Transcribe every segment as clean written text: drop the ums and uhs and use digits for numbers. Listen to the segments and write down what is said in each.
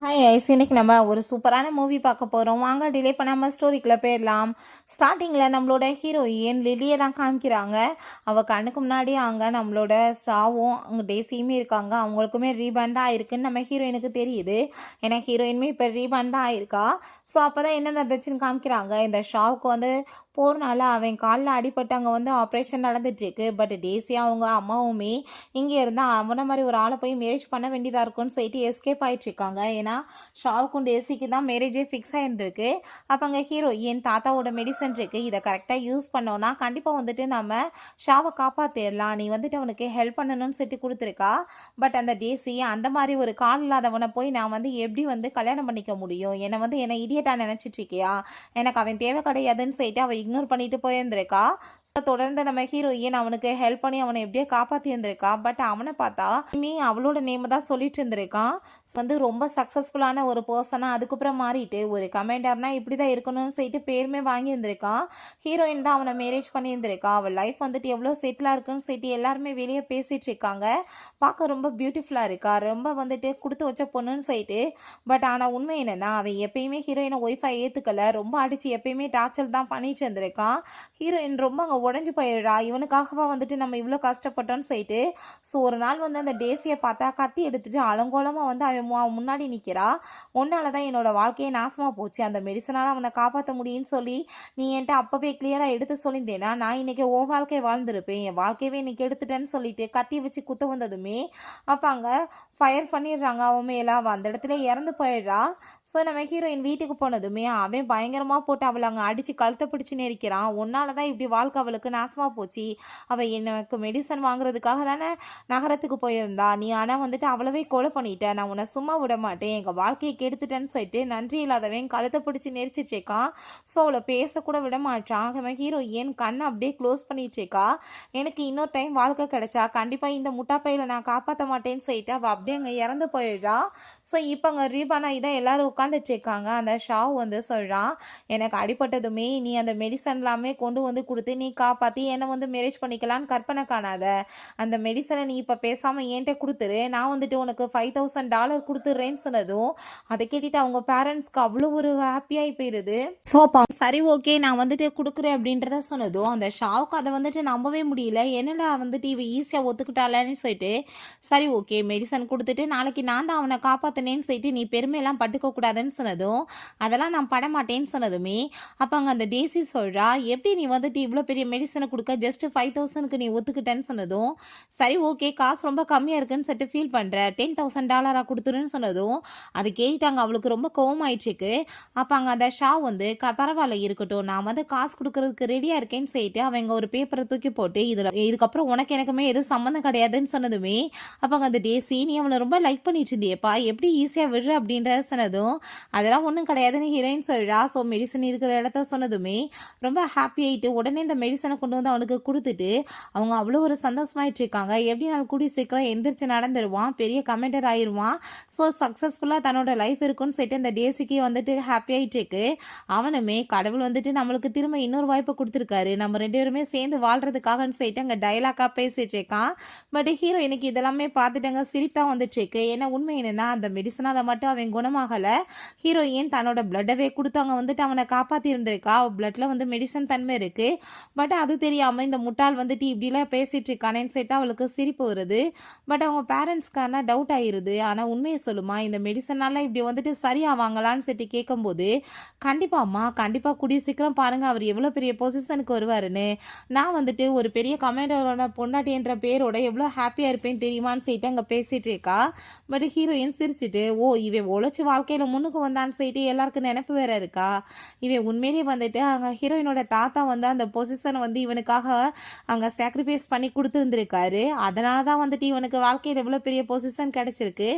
Hi ice, இன்னைக்கு நம்ம ஒரு சூப்பரான மூவி பார்க்க போகிறோம். வாங்க டிலே பண்ணாமல் ஸ்டோரிக்குள்ளே போயிடலாம். ஸ்டார்டிங்கில் நம்மளோட ஹீரோயின் லில்லியை தான் காமிக்கிறாங்க. அவள் கண்ணுக்கு முன்னாடி அங்கே நம்மளோட ஸ்டாவும் அங்கே டேசியுமே இருக்காங்க. அவங்களுக்குமே ரீபேண்டாக ஆயிருக்குன்னு நம்ம ஹீரோயினுக்கு தெரியுது. ஏன்னா ஹீரோயினுமே இப்போ ரீபேண்டாக ஆயிருக்கா. ஸோ அப்போ தான் என்ன நடந்துச்சுன்னு காமிக்கிறாங்க. இந்த ஷாவுக்கு வந்து போகிறனால அவன் காலில் அடிபட்டு அங்கே வந்து ஆப்ரேஷன் நடந்துட்டுருக்கு. பட் டேசி அவங்க அம்மாவுமே இங்கே இருந்தால் அவனை மாதிரி ஒரு ஆளை போய் மேரேஜ் பண்ண வேண்டியதாக இருக்கும்னு சொல்லிட்டு எஸ்கேப் ஆகிட்டுருக்காங்க. ஏன்னா ஷாவுக்கும் டேசிக்கு தான் மேரேஜே ஃபிக்ஸ் ஆகிருந்துருக்கு. அப்போ அங்கே ஹீரோ என் தாத்தாவோட மெடிசன் இருக்குது, இதை கரெக்டாக யூஸ் பண்ணோன்னா கண்டிப்பாக வந்துட்டு நம்ம ஷாவை காப்பாற்றிடலாம், நீ வந்துட்டு அவனுக்கு ஹெல்ப் பண்ணணும்னு சொல்லிட்டு கொடுத்துருக்கா. பட் அந்த டேசி அந்த மாதிரி ஒரு கால் இல்லாதவனை போய் நான் வந்து எப்படி வந்து கல்யாணம் பண்ணிக்க முடியும், என்னை வந்து என்னை இடியட்டாக நினச்சிட்ருக்கியா, எனக்கு அவன் தேவை கிடையாதுன்னு சொல்லிட்டு அவள் இக்னோர் பண்ணிட்டு போயிருந்திருக்கா. ஸோ தொடர்ந்து நம்ம ஹீரோயின் அவனுக்கு ஹெல்ப் பண்ணி அவனை எப்படியோ காப்பாற்றி இருந்திருக்கா. பட் அவனை பார்த்தா அவளோட நேம் தான் சொல்லிட்டு இருந்திருக்கான். வந்து ரொம்ப சக்ஸஸ்ஃபுல்லான ஒரு பர்சனாக அதுக்கப்புறம் மாறிட்டு ஒரு கமெண்டர்னா இப்படி தான் இருக்கணும்னு சொல்லிட்டு பேருமே வாங்கியிருந்திருக்கான். ஹீரோயின் தான் அவனை மேரேஜ் பண்ணியிருந்திருக்கா. அவள் லைஃப் வந்துட்டு எவ்வளோ செட்டிலாக இருக்குன்னு சொல்லிட்டு எல்லாருமே வெளியே பேசிகிட்டு இருக்காங்க. பார்க்க ரொம்ப பியூட்டிஃபுல்லாக இருக்கா, ரொம்ப வந்துட்டு கொடுத்து வச்ச பொண்ணுன்னு சொல்லிட்டு. பட் ஆனால் உண்மை என்னென்னா அவன் எப்பயுமே ஹீரோயினை ஒய்ஃபை ஏற்றுக்கல, ரொம்ப அடித்து எப்பயுமே டார்ச்சர் தான் பண்ணிட்டு இருந்திருக்கான். ஹீரோயின் ரொம்ப அங்கே உடஞ்சி போயிடுறா. இவனுக்காகவா வந்துட்டு நம்ம இவ்வளோ கஷ்டப்பட்டோன்னு சொல்லிட்டு. ஸோ ஒரு நாள் வந்து அந்த டேசியை பார்த்தா கத்தி எடுத்துகிட்டு அலங்கோலமாக வந்து அவன் முன்னாடி நிற்கிறா. உன்னால தான் என்னோட வாழ்க்கையை நாசமாக போச்சு, அந்த மெடிசனால் அவனை காப்பாற்ற முடியும்னு சொல்லி நீ என்கிட்ட அப்போவே கிளியராக எடுத்து சொல்லியிருந்தேன்னா நான் இன்றைக்கி ஓ வாழ்க்கையை வாழ்ந்துருப்பேன், என் வாழ்க்கையவே இன்றைக்கி எடுத்துட்டேன்னு சொல்லிட்டு கத்தி வச்சு குத்த வந்ததுமே அப்போ அங்கே ஃபயர் பண்ணிடுறாங்க அவன் மேலே. அவள் அந்த இடத்துல இறந்து போயிடுறா. ஸோ நம்ம ஹீரோயின் வீட்டுக்கு போனதுமே அவன் பயங்கரமாக போட்டு அவளை அங்கே அடித்து கழுத்தை பிடிச்சி நெரிக்கிறான். உன்னால தான் இப்படி வாழ்க்கை அவளுக்கு நாசமாக போச்சு, அவள் எனக்கு மெடிசன் வாங்குறதுக்காக தானே நகரத்துக்கு போயிருந்தா, நீ ஆனால் வந்துட்டு அவளவே கொலை பண்ணிட்ட, நான் உன்னை சும்மா விட மாட்டேன், எங்கள் வாழ்க்கையை கெடுத்துட்டேன்னு சொல்லிட்டு நன்றி இல்லாதவன் கழுத்தை பிடிச்சி நெரிச்சிட்ருக்கான். ஸோ அவளை பேசக்கூட விட மாட்டான். அவன் ஹீரோயின் கண்ணை அப்படியே க்ளோஸ் பண்ணிட்டுருக்கா. எனக்கு இன்னொரு டைம் வாழ்க்கை கிடைச்சா கண்டிப்பாக இந்த முட்டாப்பையில் நான் காப்பாற்ற மாட்டேன்னு சொல்லிட்டு அவள் அப்படியே அங்கே இறந்து போயிடுறா. ஸோ இப்போ அங்கே ரீபானா இதான் எல்லோரும் உட்காந்துட்டு இருக்காங்க. அந்த ஷாவ் வந்து சொல்கிறான், எனக்கு அடிப்பட்டதுமே நீ அந்த மெடிசன் எல்லாமே கொண்டு வந்து கொடுத்து நீ காப்பாற்றி என்னை வந்து மேரேஜ் பண்ணிக்கலான்னு கற்பனை காணாத, அந்த மெடிசனை நீ இப்போ பேசாமல் என்கிட்ட கொடுத்துரு, நான் வந்துட்டு உனக்கு $5,000 கொடுத்துட்றேன்னு சொன்னதும் அதை கேட்டுட்டு அவங்க பேரண்ட்ஸ்க்கு அவ்வளோ ஒரு ஹாப்பியாகி போயிடுது. ஸோ சரி ஓகே நான் வந்துட்டு கொடுக்குறேன் அப்படின்றத சொன்னதும் அந்த ஷாவுக்கு அதை வந்துட்டு நம்பவே முடியல. என்னடா வந்துட்டு இவ ஈஸியாக ஒத்துக்கிட்டாலன்னு சொல்லிட்டு சரி ஓகே மெடிசன் கொடுத்துட்டு நாளைக்கு நான் தான் அவனை காப்பாற்றினேன்னு சொல்லிட்டு நீ பெருமையெல்லாம் பட்டுக்க கூடாதுன்னு சொன்னதும் அதெல்லாம் நான் பட மாட்டேன்னு சொன்னதுமே அப்போ அங்கே அந்த டேசி சொல்கிறா, எப்படி நீ வந்துட்டு இவ்வளோ பெரிய மெடிசனை கொடுக்க ஜஸ்ட் 5,000க்கு நீ ஒத்துக்கிட்டேன்னு சொன்னதும் சரி ஓகே காசு ரொம்ப கம்மியாக இருக்குன்னு சொல்லிட்டு ஃபீல் பண்ணுற, $10,000 கொடுத்துருன்னு சொன்னதும் அது கேட்டாங்க. அவளுக்கு ரொம்ப கோவமாயிடுச்சுக்கு. அப்போ அங்கே அந்த ஷா வந்து பரவாயில்ல இருக்கட்டும், நான் வந்து காசு கொடுக்கறதுக்கு ரெடியாக இருக்கேன்னு சொல்லிட்டு அவங்க ஒரு பேப்பரை தூக்கி போட்டு இதுக்கப்புறம் உனக்கு எனக்குமே எதுவும் சம்மந்தம் கிடையாதுன்னு சொன்னதுமே அப்போ அங்கே அந்த டேசி நீ அவனை ரொம்ப லைக் பண்ணிட்டு இருந்தியப்பா, எப்படி ஈஸியாக விடுற அப்படின்றத சொன்னதும் அதெல்லாம் ஒன்றும் கிடையாதுன்னு ஹீரோயின் சொல்கிறா. ஸோ மெடிசன் இருக்கிற இடத்த சொன்னதுமே ரொம்ப ஹாப்பி ஆகிட்டு உடனே இந்த மெடிசனை கொண்டு வந்து அவனுக்கு கொடுத்துட்டு அவங்க அவ்வளோ ஒரு சந்தோஷமாயிட்டு இருக்காங்க. எப்படி நான் கூடி சீக்கிரம் எந்திரிச்சு நடந்துருவான், பெரிய கமெண்டர் ஆயிடுவான், ஸோ சக்ஸஸ்ஃபுல்லாக தன்னோட லைஃப் இருக்குன்னு சொல்லிட்டு அந்த டேசிக்கு வந்துட்டு ஹாப்பி ஆகிட்டு இருக்கு. அவனுமே கடவுள் வந்துட்டு நம்மளுக்கு திரும்ப இன்னொரு வாய்ப்பு கொடுத்துருக்காரு, நம்ம ரெண்டு பேருமே சேர்ந்து வாழ்றதுக்காகன்னு சொல்லிட்டு அங்கே டைலாக்காக பேசிட்டு இருக்கான். பட் ஹீரோ எனக்கு இதெல்லாமே பார்த்துட்டாங்க சிரிப்பாக வந்துட்டு இருக்கு. ஏன்னா உண்மை என்னென்னா அந்த மெடிசனால் மட்டும் அவன் குணமாகலை, ஹீரோயின் தன்னோட பிளட்டவே கொடுத்து அவங்க வந்துட்டு அவனை காப்பாற்றி இருந்திருக்கா. பிளட்டில் வந்து மெடிசன் தன்மை இருக்குது. பட் அது தெரியாமல் இந்த முட்டாள் வந்துட்டு இப்படிலாம் பேசிகிட்டு இருக்கானேன்னு சொல்லிட்டு அவளுக்கு சிரிப்பு வருது. பட் அவங்க பேரண்ட்ஸ்க்கான டவுட் ஆகிருது. ஆனால் உண்மையை சொல்லுமா இந்த மெடிசனால் இப்படி வந்துட்டு சரியாவாங்களான்னு சொல்லிட்டு கேட்கும்போது கண்டிப்பாக அம்மா கண்டிப்பாக கூடிய சீக்கிரம் பாருங்கள் அவர் எவ்வளோ பெரிய பொசிஷனுக்கு வருவாருன்னு, நான் வந்துட்டு ஒரு பெரிய கமெண்டரோட பொண்டாட்டி என்ற பேரோட எவ்வளோ ஹாப்பியாக இருப்பேன் தெரியுமான்னு சொல்லிட்டு அங்கே பேசிகிட்டு இருக்கா. பட் ஹீரோயின் சிரிச்சுட்டு ஓ இவன் உழைச்சி வாழ்க்கையில் முன்னுக்கு வந்தான்னு சொல்லிட்டு எல்லாருக்கும் நினைப்பு வேற இருக்கா. இவன் உண்மையிலேயே வந்துட்டு அங்கே ஹீரோயினோட தாத்தா வந்து அந்த பொசிஷனை வந்து இவனுக்காக அங்கே சாக்ரிஃபைஸ் பண்ணி கொடுத்துருந்துருக்காரு. அதனால தான் வந்துட்டு இவனுக்கு வாழ்க்கையில் எவ்வளோ பெரிய பொசிஷன் கிடச்சிருக்கு.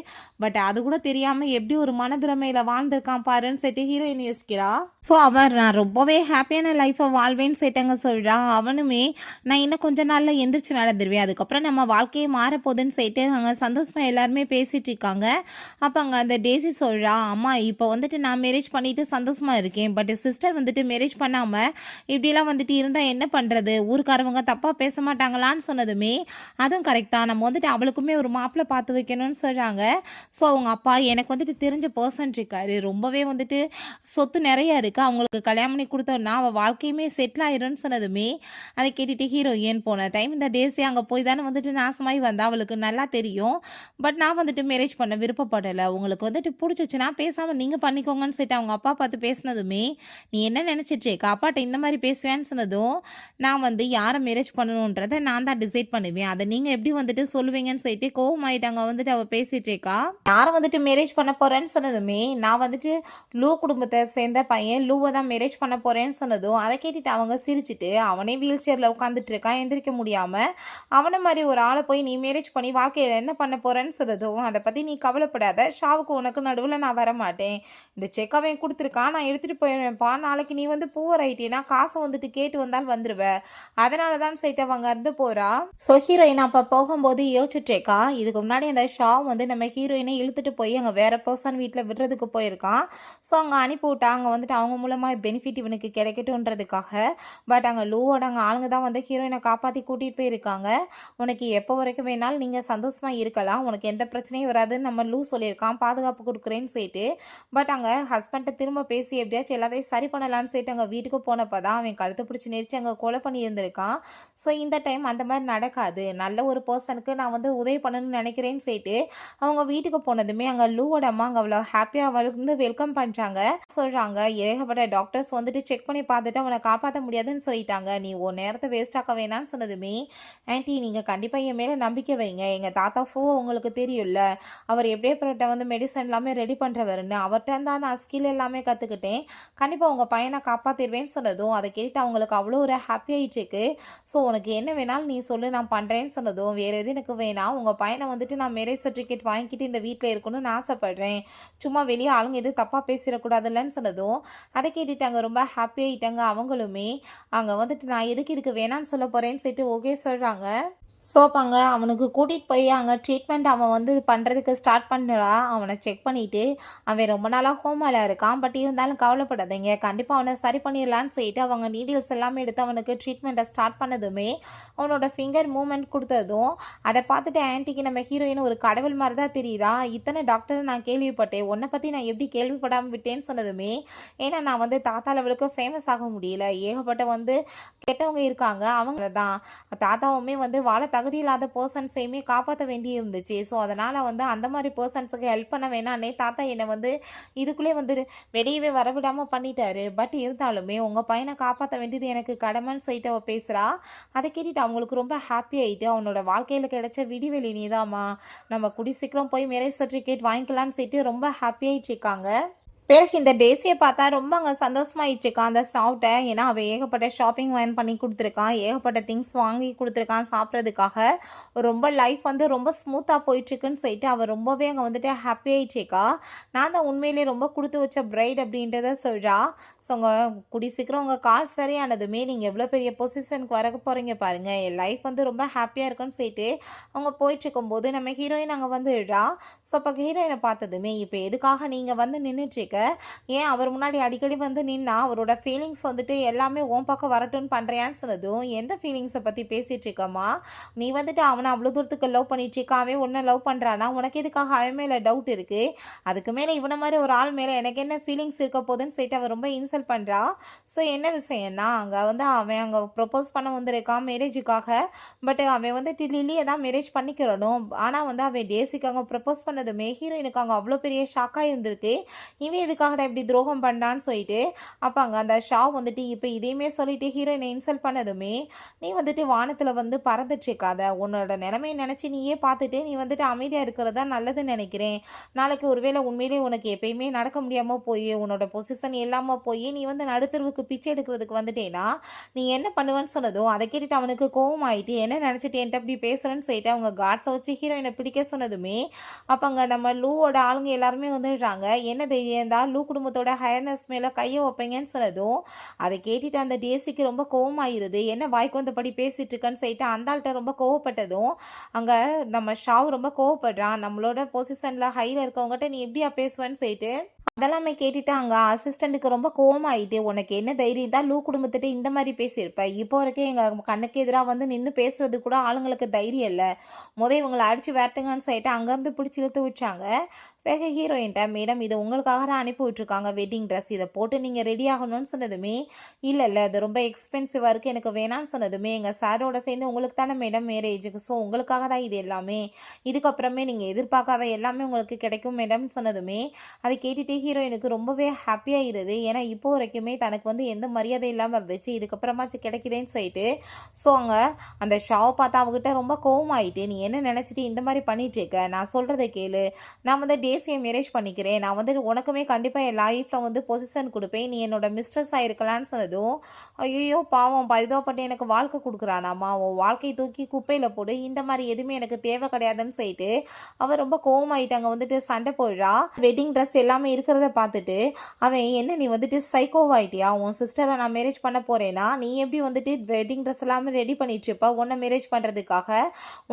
பட் அது கூட தெரியாமல் எப்படி ஒரு மனப்பிரமையில் வாழ்ந்திருக்கான் பாருன்னு சொல்லிட்டு ஹீரோயின் யோசிக்கிறா. ஸோ அவன் நான் ரொம்பவே ஹாப்பியான லைஃப்பை வாழ்வேன்னு சேட்டங்க சொல்கிறான். அவனுமே நான் இன்னும் கொஞ்ச நாளில் எந்திரிச்சு நடந்துருவேன், அதுக்கப்புறம் நம்ம வாழ்க்கையே மாறப்போகுதுன்னு சொல்லிட்டு அங்கே சந்தோஷமாக எல்லாருமே பேசிகிட்டு இருக்காங்க. அப்போ அங்கே அந்த டேசி சொல்கிறா, அம்மா இப்போ வந்துட்டு நான் மேரேஜ் பண்ணிவிட்டு சந்தோஷமாக இருக்கேன், பட் சிஸ்டர் வந்துட்டு மேரேஜ் பண்ணாமல் இப்படிலாம் வந்துட்டு இருந்தால் என்ன பண்ணுறது, ஊருக்காரவங்க தப்பாக பேச மாட்டாங்களான்னு சொன்னதுமே அதுவும் கரெக்டாக நம்ம வந்துட்டு அவளுக்குமே ஒரு மாப்பிள்ளை பார்த்து வைக்கணும்னு சொல்கிறாங்க. ஸோ அவங்க அப்பா எனக்கு வந்துட்டு தெரிஞ்ச பர்சன் இருக்காரு, ரொம்பவே வந்துட்டு சொத்து நிறைய இருக்குது, அவங்களுக்கு கல்யாணம் பண்ணி கொடுத்தோன்னா அவள் வாழ்க்கையுமே செட்டில் ஆயிரும்னு சொன்னதுமே அதை கேட்டுட்டு ஹீரோயின் போன டைம் இந்த டேஸே அங்கே போய் தானே வந்துட்டு நாசமாகி வந்தா, அவளுக்கு நல்லா தெரியும். பட் நான் வந்துட்டு மேரேஜ் பண்ண விருப்பப்படலை, உங்களுக்கு வந்துட்டு பிடிச்சிச்சுன்னா பேசாமல் நீங்கள் பண்ணிக்கோங்கன்னு சொல்லிட்டு அவங்க அப்பா பார்த்து பேசினதுமே நீ என்ன நினச்சிட்ருக்க, அப்பாட்ட இந்த மாதிரி பேசுவேன்னு சொன்னதும் நான் வந்து யாரை மேரேஜ் பண்ணணுன்றதை நான் தான் டிசைட் பண்ணுவேன், அதை நீங்கள் எப்படி வந்துட்டு சொல்லுவீங்கன்னு சொல்லிட்டு கோவமாயிட்டாங்க வந்துட்டு அவள் பேசிகிட்டு இருக்கா. யாரை வந்துட்டு மேரேஜ் பண்ண போகிறேன்னு சொன்னதுமே நான் வந்துட்டு லூ குடும்பத்தை சேர்ந்த பையன் லூவை தான் மேரேஜ் பண்ண போகிறேன்னு சொன்னதும் அதை கேட்டுட்டு அவங்க சிரிச்சுட்டு அவனே வீல் சேரில் உட்காந்துட்டு இருக்கான், எந்திரிக்க முடியாமல், அவனை மாதிரி ஒரு ஆளை போய் நீ மேரேஜ் பண்ணி வாழ்க்கையில் என்ன பண்ண போகிறேன்னு சொன்னதும் அதை பற்றி நீ கவலைப்படாத, ஷாவுக்கு உனக்கு நடுவில் நான் வரமாட்டேன், இந்த செக் அவன் கொடுத்துருக்கான் நான் எடுத்துகிட்டு போயிடுவேன்ப்பா, நாளைக்கு நீ வந்து பூவர் ஆகிட்டேன்னா காசை வந்துட்டு கேட்டு வந்தால் வந்துடுவேன், அதனால தான் சைட்டு அவங்க இருந்து போகிறா. ஸோ ஹீரோயின் அப்போ போகும்போது யோசிச்சுட்டேக்கா, இதுக்கு முன்னாடி அந்த ஷா வந்து நம்ம ஹீரோயினை இழுத்துட்டு போய் அங்கே வேற பர்சன் வீட்டில் விடுறதுக்கு போயிருக்கான். ஸோ அங்கே அனுப்பிவிட்டா அங்கே வந்துட்டு அவங்க மூலமாக பெனிஃபிட் இவனுக்கு கிடைக்கட்டும்ன்றதுக்காக. பட் அங்கே லூவோட அங்கே ஆளுங்க தான் வந்து ஹீரோயினை காப்பாற்றி கூட்டிகிட்டு போயிருக்காங்க. உனக்கு எப்போ வரைக்கும் வேணாலும் நீங்கள் சந்தோஷமாக இருக்கலாம், உனக்கு எந்த பிரச்சனையும் வராதுன்னு நம்ம லூ சொல்லியிருக்கான், பாதுகாப்பு கொடுக்குறேன்னு சொல்லிட்டு. பட் அங்கே ஹஸ்பண்ட்டை திரும்ப பேசி எப்படியாச்சும் எல்லாத்தையும் சரி பண்ணலான்னு சொல்லிட்டு அங்கே வீட்டுக்கு போனப்போ தான் அவன் கழுத்தை பிடிச்சி நெரிச்சு அங்கே கொலை பண்ணி இருந்திருக்கான். ஸோ இந்த டைம் அந்த மாதிரி நடக்காது, நல்ல ஒரு பர்சனுக்கு நான் வந்து உதவி பண்ணணும்னு நினைக்கிறேன்னு சொல்லிட்டு அவங்க வீட்டுக்கு போனதுமே அங்கே லூவோட அம்மா அங்கே அவ்வளோ ஹாப்பியாக அவளுக்கு வந்து வெல்கம் பண்ணுறாங்க. சொல்கிறாங்க ஏகப்பட்ட டாக்டர்ஸ் வந்துட்டு செக் பண்ணி பார்த்துட்டு அவனை காப்பாற்ற முடியாதுன்னு சொல்லிட்டாங்க, நீ ஒரு நேரத்தை வேஸ்ட் ஆக்க வேணான்னு சொன்னதுமே ஆன்ட்டி நீங்கள் கண்டிப்பாக என் மேலே நம்பிக்கை வைங்க, எங்கள் தாத்தா ஃபோ உங்களுக்கு தெரியும்ல, அவர் எப்படியேப்பட்ட வந்து மெடிசன் எல்லாமே ரெடி பண்ணுறவருன்னு, அவர்கிட்ட தான் நான் ஸ்கில் எல்லாமே கற்றுக்கிட்டேன், கண்டிப்பாக உங்கள் பையனை காப்பாற்றிடுவேன்னு சொன்னதும் அதை கேட்டு அவங்களுக்கு அவ்வளோ ஒரு ஹாப்பி ஆகிட்டுருக்கு. ஸோ உனக்கு என்ன வேணாலும் நீ சொல்லு நான் பண்ணுறேன்னு சொன்னதும் வேறு எது எனக்கு வேணாம், உங்கள் பையனை வந்துட்டு நான் மேரேஜ் சர்டிஃபிகேட் வாங்கிக்கிட்டு இந்த வீட்டில் இருக்கணும்னு ஆசைப்பட்றேன், சும்மா வெளியே ஆளுங்க எதுவும் தப்பாக பேசிடக்கூடாதுல்லன்னு சொன்னதும் அதை கேட்டுட்டாங்க ரொம்ப ஹாப்பி ஆகிட்டாங்க அவங்களுமே. அங்கே வந்துட்டு நான் எதுக்கு இதுக்கு வேணான்னு சொல்ல போகிறேன்னு சொல்லிட்டு ஓகே சொல்கிறாங்க. ஸோ அப்போங்க அவனுக்கு கூட்டிகிட்டு போய் அங்கே ட்ரீட்மெண்ட் அவன் வந்து பண்ணுறதுக்கு ஸ்டார்ட் பண்ணுறா, அவனை செக் பண்ணிவிட்டு அவன் ரொம்ப நாளாக ஹோமாவில் இருக்கான், பட் இருந்தாலும் கவலைப்படாதீங்க கண்டிப்பாக அவனை சரி பண்ணிடலான்னு சொல்லிட்டு அவங்க நீடில்ஸ் எல்லாமே எடுத்து அவனுக்கு ட்ரீட்மெண்ட்டை ஸ்டார்ட் பண்ணதுமே அவனோட ஃபிங்கர் மூமெண்ட் கொடுத்ததும் அதை பார்த்துட்டு ஆன்ட்டிக்கு நம்ம ஹீரோயின் ஒரு கடவுள் மாதிரி தான் தெரியுதா, இத்தனை டாக்டர் நான் கேள்விப்பட்டேன், உன்னை பற்றி நான் எப்படி கேள்விப்படாமல் விட்டேன்னு சொன்னதுமே ஏன்னா நான் வந்து தாத்தா லெவலுக்கு ஃபேமஸ் ஆக முடியல, ஏகப்பட்ட வந்து கெட்டவங்க இருக்காங்க, அவங்கள தான் தாத்தாவுமே வந்து வாழ தகுதி இல்லாத பர்சன்ஸையுமே காப்பாற்ற வேண்டி இருந்துச்சு. ஸோ அதனால் வந்து அந்த மாதிரி பர்சன்ஸுக்கு ஹெல்ப் பண்ண வேணான்னே தாத்தா என்னை வந்து இதுக்குள்ளே வந்து வெளியவே வரவிடாமல் பண்ணிட்டாரு, பட் இருந்தாலுமே உங்கள் பையனை காப்பாற்ற வேண்டியது எனக்கு கடமைன்னு சொல்லிட்டு அவள் பேசுகிறா. அதை கேட்டுட்டு அவங்களுக்கு ரொம்ப ஹாப்பி ஆகிட்டு அவனோட வாழ்க்கையில் கிடைச்ச விடிவெளி நீதாம்மா, நம்ம கூடி சீக்கிரம் போய் மேரேஜ் சர்டிஃபிகேட் வாங்கிக்கலான்னு சொல்லிட்டு ரொம்ப ஹாப்பி ஆகிட்டு இருக்காங்க. பிறகு இந்த டேஸியை பார்த்தா ரொம்ப அங்கே சந்தோஷமாயிட்டு இருக்கான் அந்த ஷாப்ட்டை, ஏன்னா அவள் ஏகப்பட்ட ஷாப்பிங் வேன் பண்ணி கொடுத்துருக்கான், ஏகப்பட்ட திங்ஸ் வாங்கி கொடுத்துருக்கான் சாப்பிட்றதுக்காக, ரொம்ப லைஃப் வந்து ரொம்ப ஸ்மூத்தாக போயிட்டுருக்குன்னு சொல்லிட்டு அவள் ரொம்பவே அங்கே வந்துட்டு ஹாப்பி ஆகிட்டுருக்கா. நான் தான் உண்மையிலே ரொம்ப கொடுத்து வச்ச பிரைட் அப்படின்றத சொல்கிறா. ஸோ உங்கள் கூடி சீக்கிரம் உங்கள் கால் சரியானதுமே நீங்கள் எவ்வளோ பெரிய பொசிஷனுக்கு வர போகிறீங்க பாருங்கள், என் லைஃப் வந்து ரொம்ப ஹாப்பியாக இருக்குன்னு சொல்லிட்டு அவங்க போயிட்டுருக்கும்போது நம்ம ஹீரோயின் அங்கே வந்து விடுறா. ஸோ அப்போ ஹீரோயினை பார்த்ததுமே இப்போ எதுக்காக நீங்கள் வந்து நின்றுட்டுருக்க, ஏன் அவர் முன்னாடி அடிக்கடி வந்து நின்னா அவரோட ஃபீலிங்ஸ் வந்துட்டு எல்லாமே ஓம் பக்கம் வரட்டும்னு பண்ணுறியான்னு சொன்னதும் எந்த ஃபீலிங்ஸை பற்றி பேசிகிட்டு இருக்கம்மா, நீ வந்துட்டு அவனை அவ்வளோ தூரத்துக்கு லவ் பண்ணிட்டு இருக்காவே உன்னை லவ் பண்ணுறானா, உனக்கு எதுக்காக அவன் மேலே டவுட் இருக்குது, அதுக்கு மேலே இவனை மாதிரி ஒரு ஆள் மேலே எனக்கு என்ன ஃபீலிங்ஸ் இருக்க போதுன்னு சொல்லிட்டு அவன் ரொம்ப இன்சல்ட் பண்ணுறா. ஸோ என்ன விஷயம்னா அங்கே வந்து அவன் அங்கே ப்ரொப்போஸ் பண்ண வந்திருக்கான் மேரேஜுக்காக, பட் அவன் வந்துட்டு லில்லியை தான் மேரேஜ் பண்ணிக்கிறணும், ஆனால் வந்து அவன் டேஸிக்கு அங்கே ப்ரப்போஸ் பண்ணதுமே ஹீரோயினுக்கு அங்கே அவ்வளோ பெரிய ஷாக்காக இருந்திருக்கு, இவன் எதுக்காகடா இப்படி துரோகம் பண்ணான்னு சொல்லிட்டு. அப்போ அங்கே அந்த ஷா வந்துட்டு இப்போ இதையுமே சொல்லிட்டு ஹீரோயினை இன்சல்ட் பண்ணதுமே நீ வந்துட்டு வானத்தில் வந்து பறந்துட்டுருக்காத, உன்னோட நிலைமையை நினச்சி நீயே பார்த்துட்டு நீ வந்துட்டு அமைதியாக இருக்கிறதா நல்லதுன்னு நினைக்கிறேன், நாளைக்கு ஒருவேளை உண்மையிலே உனக்கு எப்பயுமே நடக்க முடியாமல் போய் உன்னோட பொசிஷன் இல்லாமல் போய் நீ வந்து நடுத்தருவுக்கு பிச்சை எடுக்கிறதுக்கு வந்துட்டேன்னா நீ என்ன பண்ணுவேன்னு சொன்னதும் அதை கேட்டுட்டு அவனுக்கு கோவம் ஆகிட்டு என்ன நினச்சிட்டு என்கிட்ட அப்படி பேசுகிறேன்னு சொல்லிட்டு அவங்க காட்ஸை வச்சு ஹீரோயினை பிடிக்க சொன்னதுமே அப்போ அங்கே நம்ம லூவோட ஆளுங்க எல்லாருமே வந்துடுறாங்க, என்ன தைரியம் லூ குடும்பத்தோட ஹையர்னஸ் மேலே கையை வைப்பீங்கன்னு சொன்னதும் அதை கேட்டுட்டு அந்த டேசிக்கு ரொம்ப கோவமாயிருது. என்ன வாய்க்கு வந்தபடி பேசிட்டு இருக்கேன்னு சொல்லிட்டு அந்த ஆள்கிட்ட ரொம்ப கோவப்பட்டதும் அங்கே நம்ம ஷாவ் ரொம்ப கோவப்படுறான். நம்மளோட பொசிஷனில் ஹையில் இருக்கவங்ககிட்ட நீ எப்படியா பேசுவேன்னு சொல்லிட்டு அதெல்லாமே கேட்டுட்டு அங்கே அசிஸ்டண்ட்டுக்கு ரொம்ப கோவமாயிட்டு, உனக்கு என்ன தைரியம் தான் லூ குடும்பத்திட்ட இந்த மாதிரி பேசியிருப்ப, இப்போ வரைக்கும் எங்கள் கண்ணுக்கு எதிராக வந்து நின்று பேசுறது கூட ஆளுங்களுக்கு தைரியம் இல்லை, இவங்களை அடித்து வேட்டுங்கன்னு சொல்லிட்டு அங்கேருந்து பிடிச்சி இழுத்து விட்டாங்க. பிறகு ஹீரோயின்ட்ட, மேடம் இது உங்களுக்காக தான் அனுப்பி விட்ருக்காங்க வெட்டிங் ட்ரெஸ், இதை போட்டு நீங்கள் ரெடி ஆகணும்னு சொன்னதுமே இல்லை அது ரொம்ப எக்ஸ்பென்சிவாக இருக்குது எனக்கு வேணான்னு சொன்னதுமே எங்கள் சாரோட சேர்ந்து உங்களுக்கு தானே மேடம் மேரேஜுக்கு, ஸோ உங்களுக்காக தான் இது எல்லாமே, இதுக்கப்புறமே நீங்கள் எதிர்பார்க்காத எல்லாமே உங்களுக்கு கிடைக்கும் மேடம்னு சொன்னதுமே அதை கேட்டுட்டு ஹீரோயினுக்கு ரொம்பவே ஹாப்பியாகிடுது. ஏன்னா இப்போ வரைக்குமே தனக்கு வந்து எந்த மரியாதை இல்லாமல் இருந்துச்சு, இதுக்கப்புறமாச்சு கிடைக்குதேன்னு சொல்லிட்டு. ஸோ அங்கே அந்த ஷாவை பார்த்தா அவகிட்ட ரொம்ப கோவமாயிட்டு, நீ என்ன நினச்சிட்டு இந்த மாதிரி பண்ணிட்டு இருக்க, நான் சொல்கிறத கேளு, நான் வந்து டேசியை மேரேஜ் பண்ணிக்கிறேன், நான் வந்து உனக்குமே கண்டிப்பாக என் லைஃப்பில் வந்து பொசிஷன் கொடுப்பேன், நீ என்னோட மிஸ்ட்ரஸ் ஆகிருக்கலான்னு சொன்னதும் ஐயோ பாவம் பரிதாபப்பட்டு எனக்கு வாழ்க்கை கொடுக்குறானாமா, உன் வாழ்க்கையை தூக்கி குப்பையில் போடு, இந்த மாதிரி எதுவுமே எனக்கு தேவை கிடையாதுன்னு சொல்லிட்டு அவர் ரொம்ப கோவமாயிட்டு அங்கே வந்துட்டு சண்டை போயிடா. வெட்டிங் ட்ரெஸ் எல்லாமே இருக்கிறத பார்த்துட்டு அவன், என்ன நீ வந்துட்டு சைக்கோவாயிட்டியா, உன் சிஸ்டரை நான் மேரேஜ் பண்ண போகிறேன்னா நீ எப்படி வந்துட்டு வெட்டிங் ட்ரெஸ் எல்லாமே ரெடி பண்ணிட்டு இருப்பா, உன்னை மேரேஜ் பண்ணுறதுக்காக,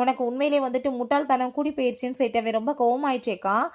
உனக்கு உண்மையிலே வந்துட்டு முட்டாள்தனம் கூடி போயிடுச்சுன்னு சொல்லிட்டு அவன் ரொம்ப கோவமாயிட்டேக்கான்.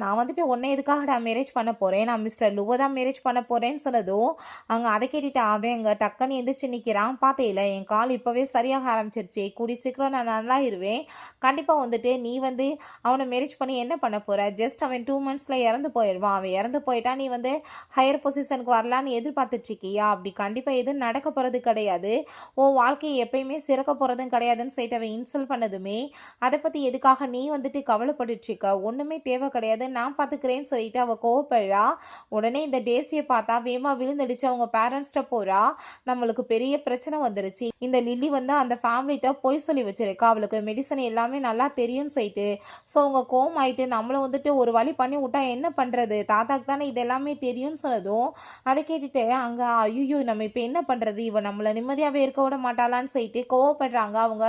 நான் வந்துட்டு உன்னை எதுக்காக நான் மேரேஜ் பண்ண போகிறேன், நான் மிஸ்டர் லுவை தான் மேரேஜ் பண்ண போகிறேன்னு சொன்னதும் அங்கே அதை கேட்டுட்டு அவன் அங்கே டக்குன்னு எந்திரிச்சு நிற்கிறான். பார்த்தேல என் கால் இப்போவே சரியாக ஆரம்பிச்சிருச்சு, கூடி சீக்கிரம் நான் நல்லாயிருவேன், கண்டிப்பாக வந்துட்டு நீ வந்து அவனை மேரேஜ் பண்ணி என்ன பண்ண போகிற, ஜஸ்ட் அவன் 2 months இறந்து போயிடுவான், அவன் இறந்து போயிட்டா நீ வந்து ஹையர் பொசிஷனுக்கு வரலான்னு எதிர்பார்த்துட்ருக்கியா, அப்படி கண்டிப்பாக எதுவும் நடக்க போகிறது கிடையாது, உன் வாழ்க்கையை எப்பயுமே சிறக்க போகிறதும் கிடையாதுன்னு சொல்லிட்டு அவன் இன்சல்ட் பண்ணதுமே அதை பற்றி எதுக்காக நீ வந்துட்டு கவலைப்பட்டுட்ருக்க, ஒன்றுமே தேவை கிடையாது, நான் பார்த்துக்கிறேன்னு சொல்லிட்டு அவள் கோவப்படுறா. உடனே இந்த டேசியை பார்த்தா வேமா விழுந்தடிச்சு அவங்க பேரண்ட்ஸ்கிட்ட போறா. நம்மளுக்கு பெரிய பிரச்சனை வந்துருச்சு, இந்த லில்லி வந்து அந்த ஃபேமிலிட்ட போய் சொல்லி வச்சிருக்கா, அவளுக்கு மெடிசன் எல்லாமே நல்லா தெரியும்னு சொல்லிட்டு. ஸோ அவங்க கோவம் ஆயிட்டு நம்மளை வந்துட்டு ஒரு வழி பண்ணி விட்டா என்ன பண்ணுறது, தாத்தாக்கு தானே இது எல்லாமே தெரியும்னு சொன்னதும் அதை கேட்டுட்டு அங்கே ஐயோ நம்ம இப்போ என்ன பண்ணுறது, இவன் நம்மளை நிம்மதியாகவே இருக்க விட மாட்டாளான்னு சொல்லிட்டு கோவப்படுறாங்க அவங்க